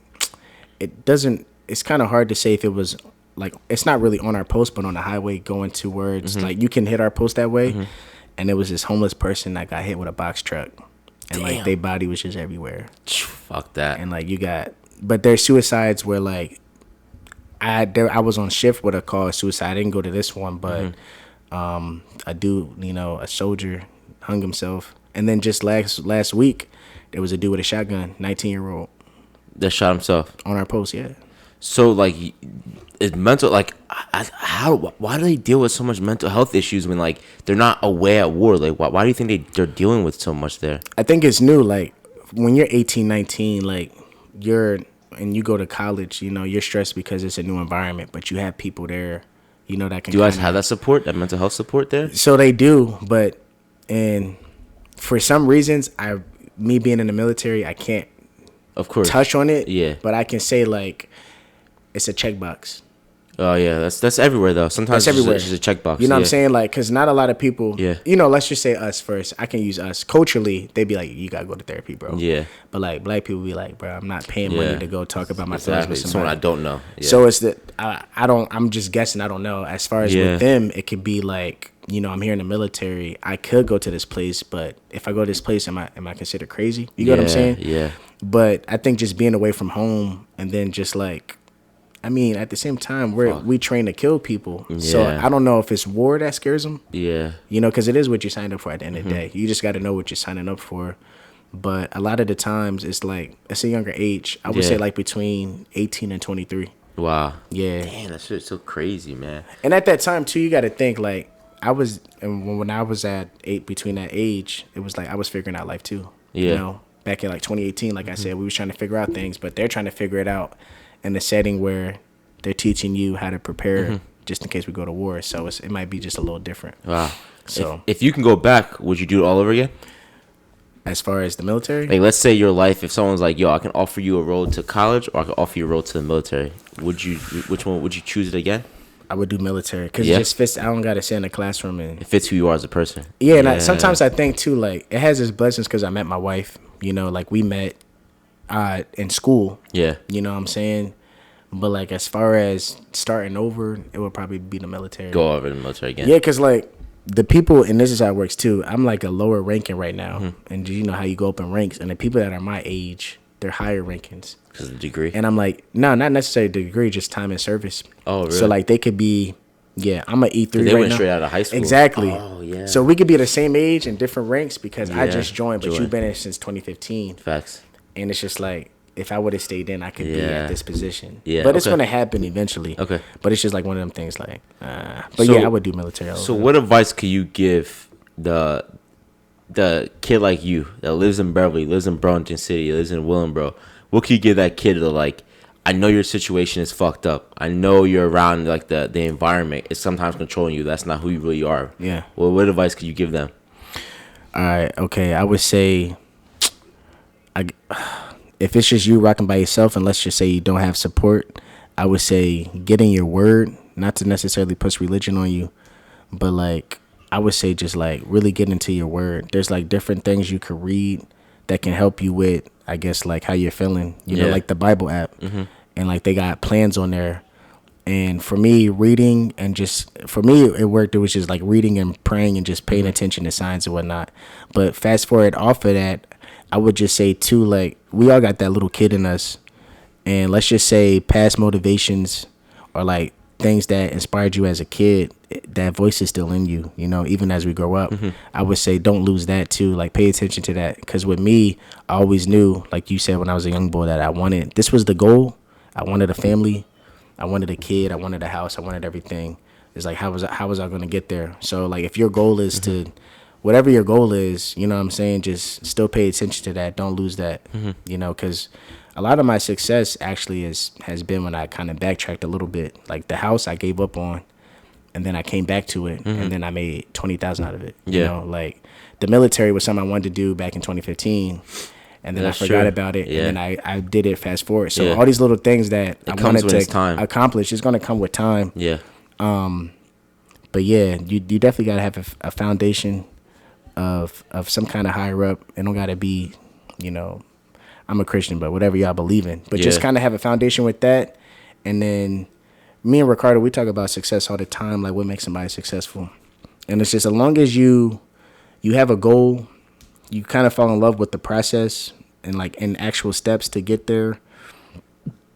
it's kind of hard to say if it was, like, it's not really on our post, but on the highway going towards, like, you can hit our post that way. And it was this homeless person that got hit with a box truck. And, like, their body was just everywhere. Fuck that. And, like, but there's suicides where, like, I was on shift with a call of suicide. I didn't go to this one, but a dude, a soldier hung himself. And then just last week, there was a dude with a shotgun, 19-year-old. That shot himself? On our post, yeah. So, like, it's mental, like, why do they deal with so much mental health issues when, like, they're not away at war? Like, why do you think they're dealing with so much there? I think it's new. Like, when you're 18, 19, like, and you go to college, you're stressed because it's a new environment, but you have people there, that can... Do you guys have that support, that mental health support there? So they do, and for some reasons, me being in the military, I can't touch on it. Yeah. But I can say, like, it's a checkbox. Oh, yeah. That's everywhere, though. Sometimes it's everywhere. It's just a checkbox. You know what I'm saying? Like, because not a lot of people... Yeah. Let's just say us first. I can use us. Culturally, they'd be like, you got to go to therapy, bro. Yeah. But, like, black people be like, bro, I'm not paying money to go talk about my feelings with somebody. Someone I don't know. Yeah. So it's that I'm just guessing. I don't know. As far as with them, it could be like, I'm here in the military. I could go to this place, but if I go to this place, am I considered crazy? You know what I'm saying? Yeah. But I think just being away from home, and then just like... I mean, at the same time, we train to kill people. Yeah. So I don't know if it's war that scares them. Yeah. Because it is what you signed up for at the end of the day. You just got to know what you're signing up for. But a lot of the times, it's like, it's a younger age. I would say like between 18 and 23. Wow. Yeah. Damn, that shit's so crazy, man. And at that time, too, you got to think, like, when I was between that age, it was like I was figuring out life, too. Yeah. Back in like 2018, like I said, we was trying to figure out things, but they're trying to figure it out in a setting where they're teaching you how to prepare just in case we go to war. So it might be just a little different. Wow. So if you can go back, would you do it all over again? As far as the military? Like, let's say your life, if someone's like, yo, I can offer you a road to college or I can offer you a road to the military, which one would you choose it again? I would do military because it just fits. I don't got to sit in a classroom. And it fits who you are as a person. Yeah, and sometimes I think, too, like, it has its blessings because I met my wife. Like, we met in school. Yeah. You know what I'm saying? But, like, as far as starting over, it would probably be the military. Go over the military again. Yeah, because, like, the people, and this is how it works, too. I'm, like, a lower ranking right now. And you know how you go up in ranks. And the people that are my age, they're higher rankings. Because of the degree? And I'm like, no, not necessarily the degree, just time in service. Oh, really? So, like, they could be, I'm an E3 right now. They went straight out of high school. Exactly. Oh, yeah. So we could be the same age in different ranks because I just joined, but you've been in since 2015. Facts. And it's just like, if I would have stayed in, I could be at this position. Yeah. But it's going to happen eventually. Okay. But it's just like one of them things like, I would do military. So what advice could you give the kid like you that lives in Beverly, lives in Burlington City, lives in Willingboro? What could you give that kid to, like, I know your situation is fucked up. I know you're around, like, the environment is sometimes controlling you. That's not who you really are. Yeah. Well, what advice could you give them? All right. Okay. I would say, if it's just you rocking by yourself, and let's just say you don't have support, I would say getting your word, not to necessarily push religion on you, but like I would say just like really get into your word. There's like different things you could read that can help you with, I guess, like how you're feeling. You know, like the Bible app, and like they got plans on there. And for me, reading and just for me, it worked. It was just like reading and praying and just paying attention to signs and whatnot. But fast forward off of that, I would just say too, like we all got that little kid in us, and let's just say past motivations or like things that inspired you as a kid, that voice is still in you, you know, even as we grow up. I would say don't lose that too. Like pay attention to that. Because with me, I always knew, like you said, when I was a young boy, that this was the goal. I wanted a family. I wanted a kid. I wanted a house. I wanted everything. It's like, how was I going to get there? So like if your goal is to, whatever your goal is, you know what I'm saying, just still pay attention to that. Don't lose that, you know, because a lot of my success actually has been when I kind of backtracked a little bit. Like the house I gave up on, and then I came back to it, and then I made $20,000 out of it. You know, like the military was something I wanted to do back in 2015, and then I forgot about it, and then I did it fast forward. So all these little things that I wanted to accomplish, it's going to come with time. Yeah. But yeah, you definitely got to have a foundation of some kind of higher up. It don't got to be, you know, I'm a Christian, but whatever y'all believe in. But just kind of have a foundation with that. And then me and Ricardo, we talk about success all the time, like what makes somebody successful. And it's just as long as you have a goal, you kind of fall in love with the process and like in actual steps to get there.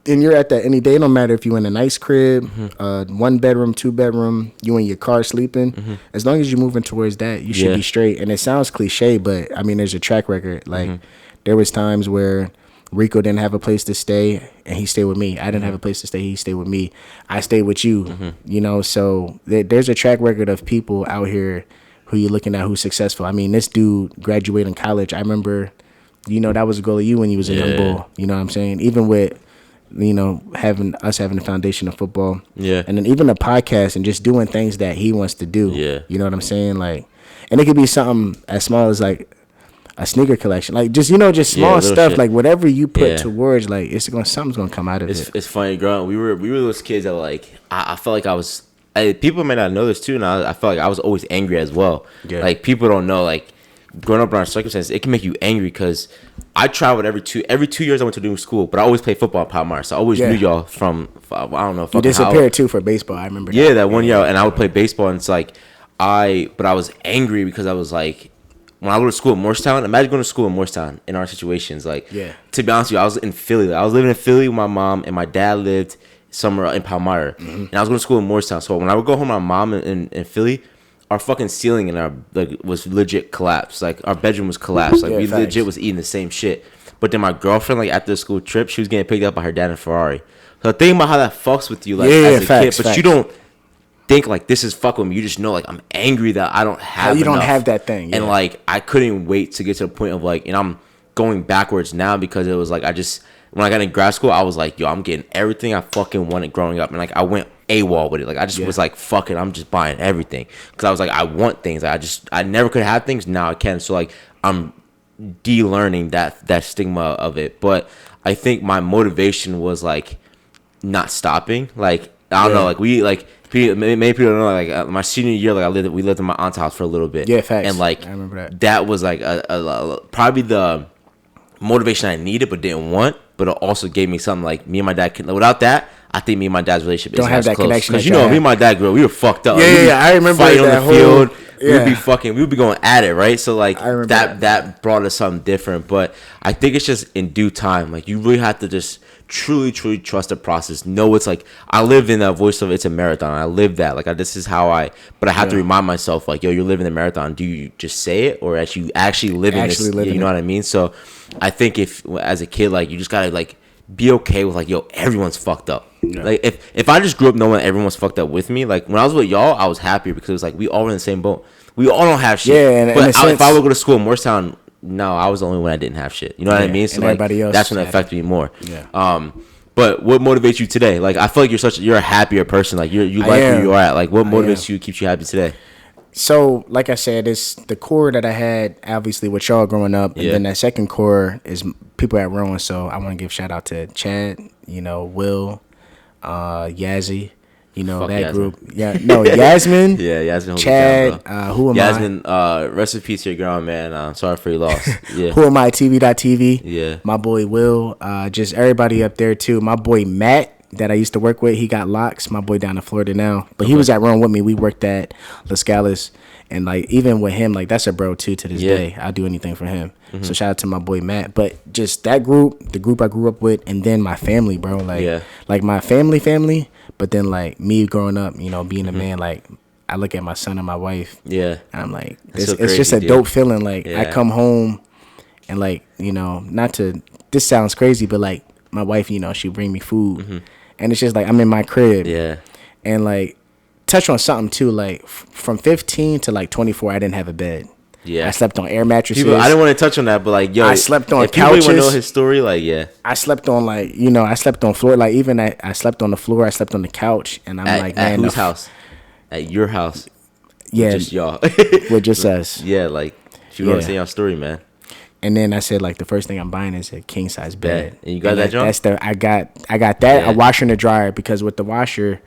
And you're at that any day, no matter if you're in a nice crib, 1 bedroom, 2 bedroom, you in your car sleeping. As long as you're moving towards that, you should be straight. And it sounds cliche, but I mean, there's a track record. Like there was times where Rico didn't have a place to stay and he stayed with me. I didn't have a place to stay. He stayed with me. I stayed with you, you know? So there's a track record of people out here who you're looking at who's successful. I mean, this dude graduated in college. I remember, you know, that was a goal of you when you was a young boy. You know what I'm saying? Even with, you know, having the foundation of football. Yeah. And then even the podcast and just doing things that he wants to do. Yeah. You know what I'm saying? Like, and it could be something as small as like a sneaker collection. Like just, you know, just small stuff. Shit. Like whatever you put towards, like something's gonna come out of it. It's funny, growing. We were those kids that like I felt like I was. People may not know this too, and I felt like I was always angry as well. Yeah. Like people don't know, like growing up in our circumstances, it can make you angry because I traveled every 2 years. I went to new school, but I always played football in Palmyra, so I always knew y'all from I don't know. You disappeared too for baseball. I remember. Yeah, that 1 year, and I would play baseball, and it's like but I was angry because I was like, when I go to school in Morristown, imagine going to school in Morristown in our situations. Like, to be honest with you, I was in Philly. I was living in Philly with my mom, and my dad lived somewhere in Palmyra, and I was going to school in Morristown. So when I would go home, with my mom in Philly, our fucking ceiling in our was legit collapsed. Like our bedroom was collapsed. Like we legit was eating the same shit. But then my girlfriend, like after the school trip, she was getting picked up by her dad in a Ferrari. So think about how that fucks with you, like as a kid. But you don't think like this is fuck with me. You just know like I'm angry that I don't have. You don't have that thing. And like I couldn't wait to get to the point of like, and I'm going backwards now because it was like when I got in grad school, I was like, yo, I'm getting everything I fucking wanted growing up, and like I went AWOL with it. Like I just was like, fuck it, I'm just buying everything because I was like, I want things. I never could have things. Now I can. So like I'm de-learning that stigma of it. But I think my motivation was like not stopping. Like I don't know. Like many people don't know. Like my senior year, like we lived in my aunt's house for a little bit. Yeah, facts. And like I remember that. That was like probably the motivation I needed but didn't want. But it also gave me something like me and my dad. Without that, I think me and my dad's relationship don't have that close. Connection. Because you know, me and my dad grew up, we were fucked up. Yeah, I remember fighting on the field. We would be going at it, right? So like that brought us something different. But I think it's just in due time. Like you really have to just truly trust the process. Know it's like I live in that voice of it's a marathon. I live that. Like this is how but I have to remind myself like, yo, you're living the marathon. Do you just say it or you actually living this? You know what I mean? So I think if as a kid, like you just gotta like be okay with like, yo, everyone's fucked up. Yeah. Like if I just grew up knowing everyone's fucked up with me, like when I was with y'all, I was happy because it was like we all were in the same boat. We all don't have shit. Yeah, but if I would go to school in Morristown, no, I was the only one that didn't have shit. You know what I mean? So like that's when it affected me more. Yeah. But what motivates you today? Like I feel like you're a happier person. Like you like where you are at. Like what motivates you, keeps you happy today? So, like I said, it's the core that I had, obviously, with y'all growing up. And then that second core is people at Rowan. So, I want to give shout out to Chad, you know, Will, Yazzie. You know, Fuck that Yasmin. group. Yeah, no, Yasmin. Yeah, Yasmin holds it Chad. down, bro. Who am Yasmin, rest in peace to your girl, man. Sorry for your loss. Yeah. Who am I? TV.TV. Yeah. My boy Will. Just everybody up there too. My boy Matt that I used to work with. He got locks. My boy down in Florida now, but he was at Rowan with me. We worked at Las Scales, and like even with him, like that's a bro too to this day. I'll do anything for him. So shout out to my boy Matt. But just that group, the group I grew up with, and then my family, bro. Like my family. But then like me growing up, you know, being a man, like I look at my son and my wife. Yeah. And I'm like, That's so it's just crazy, a dope feeling. Like I Yeah. come home and like, you know, this sounds crazy, but like my wife, you know, she bring me food. And it's just like I'm in my crib. Yeah. And like touch on something too, like from 15 to like 24, I didn't have a bed. Yeah. I slept on air mattresses. People, I didn't want to touch on that, but like, yo, I slept on if people want to couches. know his story, like, yeah. I slept on like, you know, I slept on floor. Like even I slept on the floor. I slept on the couch. And I'm like, at man, whose house? At your house. Yeah, Just y'all. with just us. Yeah, like, if you want to Yeah. say your story, man. And then I said like the first thing I'm buying is a king size bed. And you got that, John? That's I got that, Yeah. a washer and a dryer, because with the washer,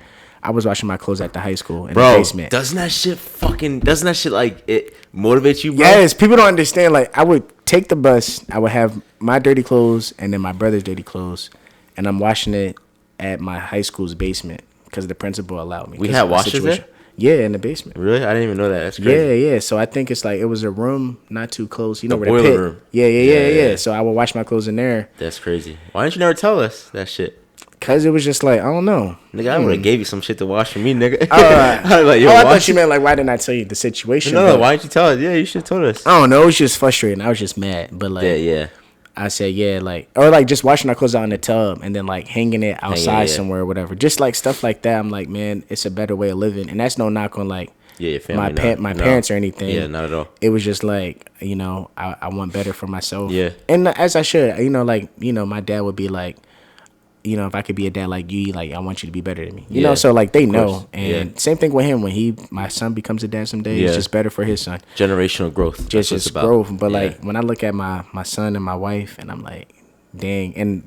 I was washing my clothes at the high school in the Bro, basement. doesn't that shit like it motivate you, bro? Yes, people don't understand. Like I would take the bus, I would have my dirty clothes and then my brother's dirty clothes, and I'm washing it at my high school's basement because the principal allowed me. We 'Cause had of the washers situation. there? Yeah, in the basement. Really? I didn't even know that. That's crazy. Yeah. So I think it's like it was a room not too close. You know The where the boiler pit. room. Yeah. Yeah. So I would wash my clothes in there That's crazy. Why didn't you never tell us that shit? because it was just like I don't know. Nigga, I would have gave you some shit to wash for me, nigga. I like, yo, I why thought you meant like why didn't I tell you the situation? No, but why didn't you tell us? Yeah, you should have told us. I don't know. It was just frustrating. I was just mad. But like, Yeah. I said, yeah, like, or like just washing our clothes out in the tub and then like hanging it outside yeah. somewhere or whatever. Just like stuff like that. I'm like, man, it's a better way of living. And that's no knock on like Yeah, your family. my parents or anything. Yeah, not at all. It was just like, you know, I want better for myself. Yeah. And as I should, you know, like, you know, my dad would be like, you know, if I could be a dad like you, like I want you to be better than me. You know, Yeah, so like they of know. course. And Yeah. same thing with him when my son becomes a dad someday. Yeah. It's just better for his son. Generational growth. That's Just what it's about. growth. But Yeah. like when I look at my son and my wife, and I'm like, dang. And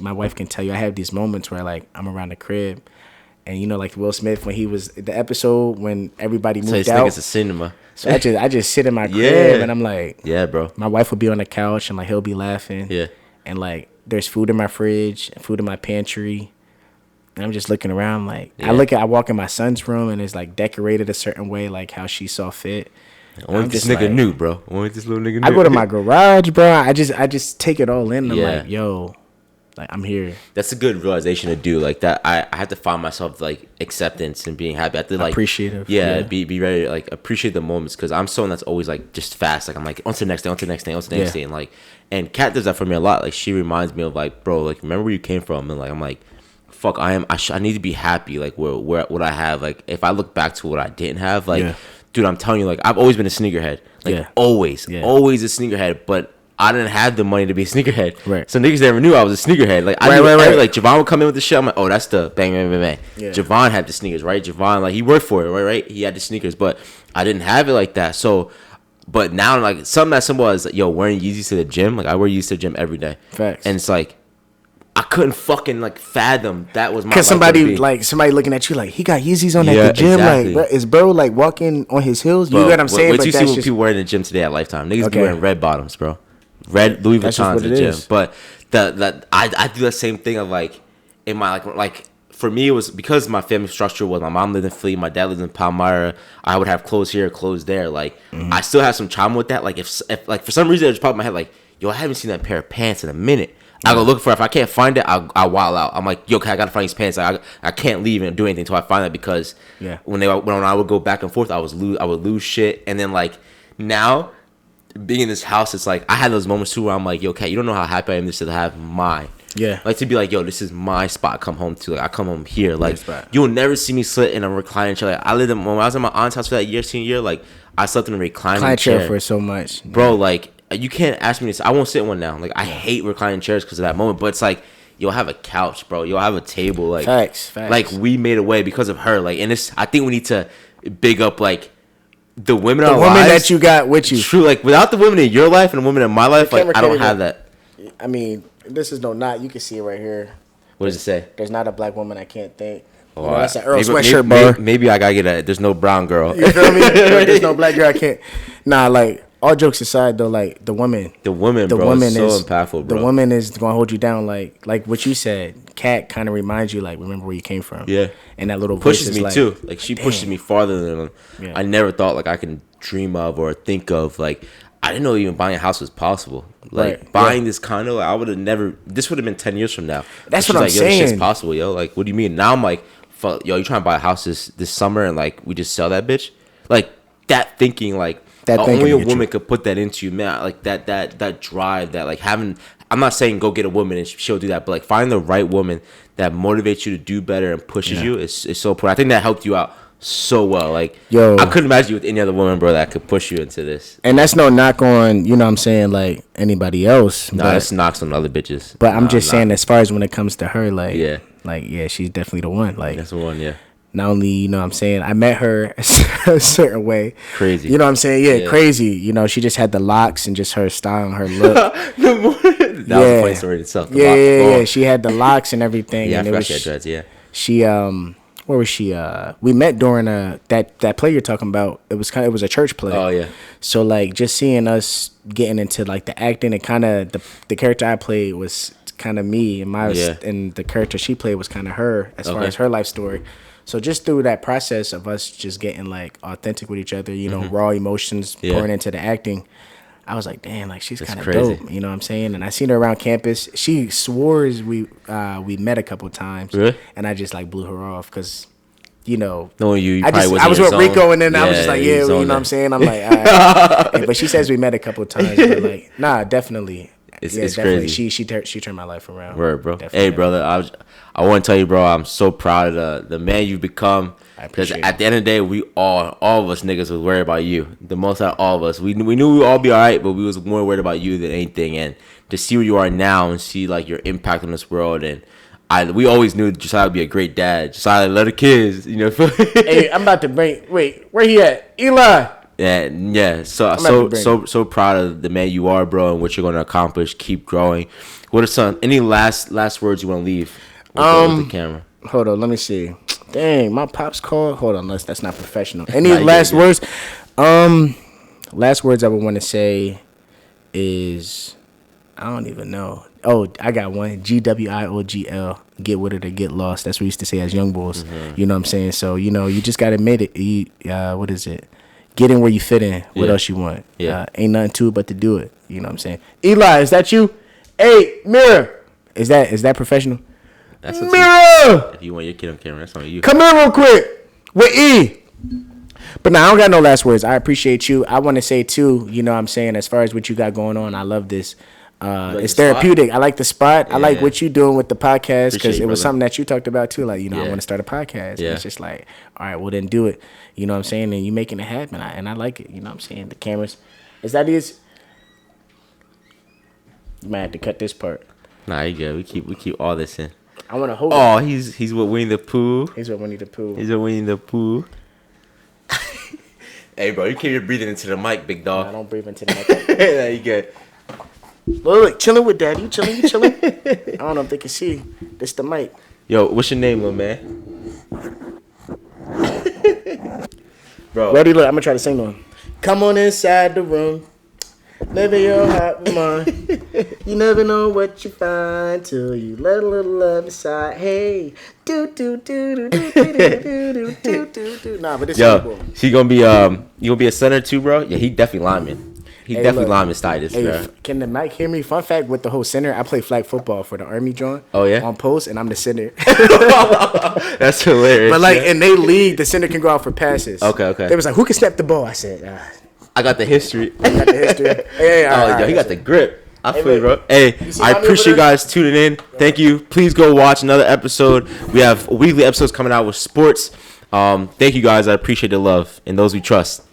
my wife can tell you, I have these moments where like I'm around the crib, and you know, like Will Smith when he was the episode when everybody So moved it's out. like it's a cinema. So I just sit in my crib Yeah. and I'm like, Yeah, bro. my wife will be on the couch and like he'll be laughing. Yeah. And like there's food in my fridge, food in my pantry. And I'm just looking around like Yeah. I walk in my son's room and it's like decorated a certain way, like how she saw fit. Only I'm this just nigga like- knew, bro. Only this little nigga knew. I go to my garage, bro. I just take it all in. I'm Yeah. like, yo, like I'm here. That's a good realization to do. Like that, I have to find myself like acceptance and being happy. I have to like Appreciative, Yeah, yeah. be ready, like appreciate the moments, because I'm someone that's always like just fast. Like I'm like on to the next day, on to the next day, on to the next Yeah. day, and like, and Kat does that for me a lot. Like she reminds me of like, bro, like remember where you came from, and like I'm like, fuck, I need to be happy. Like where what I have. Like if I look back to what I didn't have, like, Yeah. dude, I'm telling you, like I've always been a sneakerhead. Like Yeah. always Yeah. a sneakerhead, but I didn't have the money to be a sneakerhead. Right. So niggas never knew I was a sneakerhead. Like I Right, knew right, right. like Javon would come in with the shit. I'm like, oh, that's the bang, bang, bang, bang. Yeah. Javon had the sneakers, right? Javon, like he worked for it, right? He had the sneakers, but I didn't have it like that. So, but now like something that simple as yo wearing Yeezys to the gym. Like I wear Yeezys to the gym every day. Facts. And it's like I couldn't fucking like fathom that was my. Cause life would be. somebody looking at you like he got Yeezys on Yeah, at the gym. exactly. Like, bro, is bro like walking on his heels? Bro, You know what I'm saying? What But you see that's when just people wearing in the gym today at Lifetime? Niggas be Okay. wearing red bottoms, bro. Red Louis That's just Vuittons what in it the gym. is. But I do the same thing of like in my like for me it was because my family structure was my mom lived in Fleet, my dad lived in Palmyra. I would have clothes here, clothes there. Like I still have some trauma with that. Like if like for some reason it just popped in my head like yo I haven't seen that pair of pants in a minute. I go look for it. If I can't find it, I'll wild out. I'm like, yo, I gotta find these pants. Like, I can't leave and do anything until I find it because Yeah. when I would go back and forth, I would lose shit. And then like now, being in this house, it's like I had those moments too where I'm like, yo, Kat, you don't know how happy I am just to have mine. Yeah. Like to be like, yo, this is my spot. I come home to. Like I come home here. Like spot. you'll never see me sit in a reclining chair. Like when I was in my aunt's house for that senior year, like I slept in a reclining client chair. chair for so much, Bro, like you can't ask me this. I won't sit in one now. Like I hate reclining chairs because of that moment. But it's like you'll have a couch, bro. You'll have a table. Like Facts. Like we made a way because of her. Like and it's. I think we need to big up like the women in The our woman lives. that you got with you. True. Like without the women in your life and the women in my life, like camera I don't can't have even- that. I mean, this is no knot. You can see it right here. What does it say? There's not a black woman I can't think. Oh, You know, that's an Earl Sweatshirt bar. Maybe I gotta get a. There's no brown girl. You feel me? There's no black girl I can't. Nah, like all jokes aside though, like the woman, bro, is so impactful, bro. The woman is gonna hold you down, like what you said. Kat kind of reminds you, like, remember where you came from. Yeah, and that little pushes me like, too. Like she pushes me farther than I never thought. Like I can dream of or think of. Like I didn't know even buying a house was possible. Like buying this condo, I would have never. This would have been 10 years from now. That's what I'm saying. Yo, this shit's possible, yo. Like what do you mean? Now I'm like, fuck, yo, you trying to buy a house this summer and like we just sell that bitch? Like that thinking, like. Only a woman could put that into you, man. Like that drive, that like having. I'm not saying go get a woman and she'll do that, but like find the right woman that motivates you to do better and pushes you is so important. I think that helped you out so well. Like, yo, I couldn't imagine you with any other woman, bro, that could push you into this. And that's no knock on, you know what I'm saying, like anybody else. No, that's knocks on other bitches. But I'm just saying, as far as when it comes to her, like, yeah, she's definitely the one. Like, that's the one, yeah. Not only, you know what I'm saying, I met her a certain way. Crazy. You know what I'm saying? Yeah, crazy. You know, she just had the locks and just her style and her look. That was a funny story in itself. Yeah. She had the locks and everything. Yeah, and I forgot she had dreads, yeah. She, where was she? We met during that play you're talking about. It was a church play. Oh, yeah. So, like, just seeing us getting into, like, the acting and kind of the character I played was kind of me. And the character she played was kind of her as far as her life story. So just through that process of us just getting like authentic with each other, you know, raw emotions pouring into the acting, I was like, damn, like she's kind of dope. You know what I'm saying? And I seen her around campus. She swore we met a couple times, and I just like blew her off because, you know, I was with Rico, and then I was just like, you know what I'm saying? I'm like, all right. But she says we met a couple times, but like, nah, definitely. It's definitely. crazy. She turned my life around. Word, bro. Definitely. Hey, brother, I want to tell you, bro, I'm so proud of the man you've become. Because at the end of the day, we all of us niggas was worried about you. The most out of all of us. We knew we would all be all right, but we was more worried about you than anything. And to see where you are now and see like your impact on this world, and we always knew Josiah would be a great dad. Josiah love the kids, you know. Hey, I'm about to wait, where he at? Eli. Yeah. So proud of the man you are, bro, and what you're gonna accomplish. Keep growing. What are any last words you want to leave with the camera? Hold on, let me see. Dang, my pops called. Hold on, that's not professional. Any last words? Last words I would want to say is I don't even know. Oh, I got one. GWIOGL. Get with it or get lost. That's what we used to say as young boys. Mm-hmm. You know what I'm saying? So you know, you just gotta admit it. What is it? Get in where you fit in. What else you want? Yeah. Ain't nothing to it but to do it. You know what I'm saying? Eli, is that you? Hey, Mirror. Is that professional? That's Mirror. If you want your kid on camera, that's on you. Come here real quick with E. But no, I don't got no last words. I appreciate you. I want to say too, you know what I'm saying, as far as what you got going on, I love this. It's therapeutic. I like the spot. Yeah. I like what you doing with the podcast because it was something that you talked about too. Like, you know, I want to start a podcast. Yeah. And it's just like, all right, well then do it. You know what I'm saying? And you making it happen. And I like it. You know what I'm saying? The cameras. Is that is? You might have to cut this part. Nah, you good. We keep all this in. I want to hold. Oh, he's with Winnie the Pooh. He's with Winnie the Pooh. Hey, bro, you keep your breathing into the mic, big dog. I don't breathe into the mic. Nah, you good. Look, chilling with daddy. You chilling? I don't know if they can see. This the mic. Yo, what's your name, little man? Bro. Ready? Look, I'm gonna try to sing to him. Come on inside the room. Live in your heart with mine. You never know what you find till you let a little love inside. Hey, do. Nah, but this is cool. She gonna be you gonna be a center too, bro? Yeah, he definitely lineman. He definitely lineman style, bro. Can the mic hear me? Fun fact with the whole center, I play flag football for the Army joint. Oh yeah, on post, and I'm the center. That's hilarious. But like in they league, the center can go out for passes. Okay. They was like, who can snap the ball? I said, I got the history. Hey, he got the grip. I feel you, bro. Hey, I appreciate you guys tuning in. Thank you. Please go watch another episode. We have weekly episodes coming out with sports. Thank you guys. I appreciate the love and those we trust.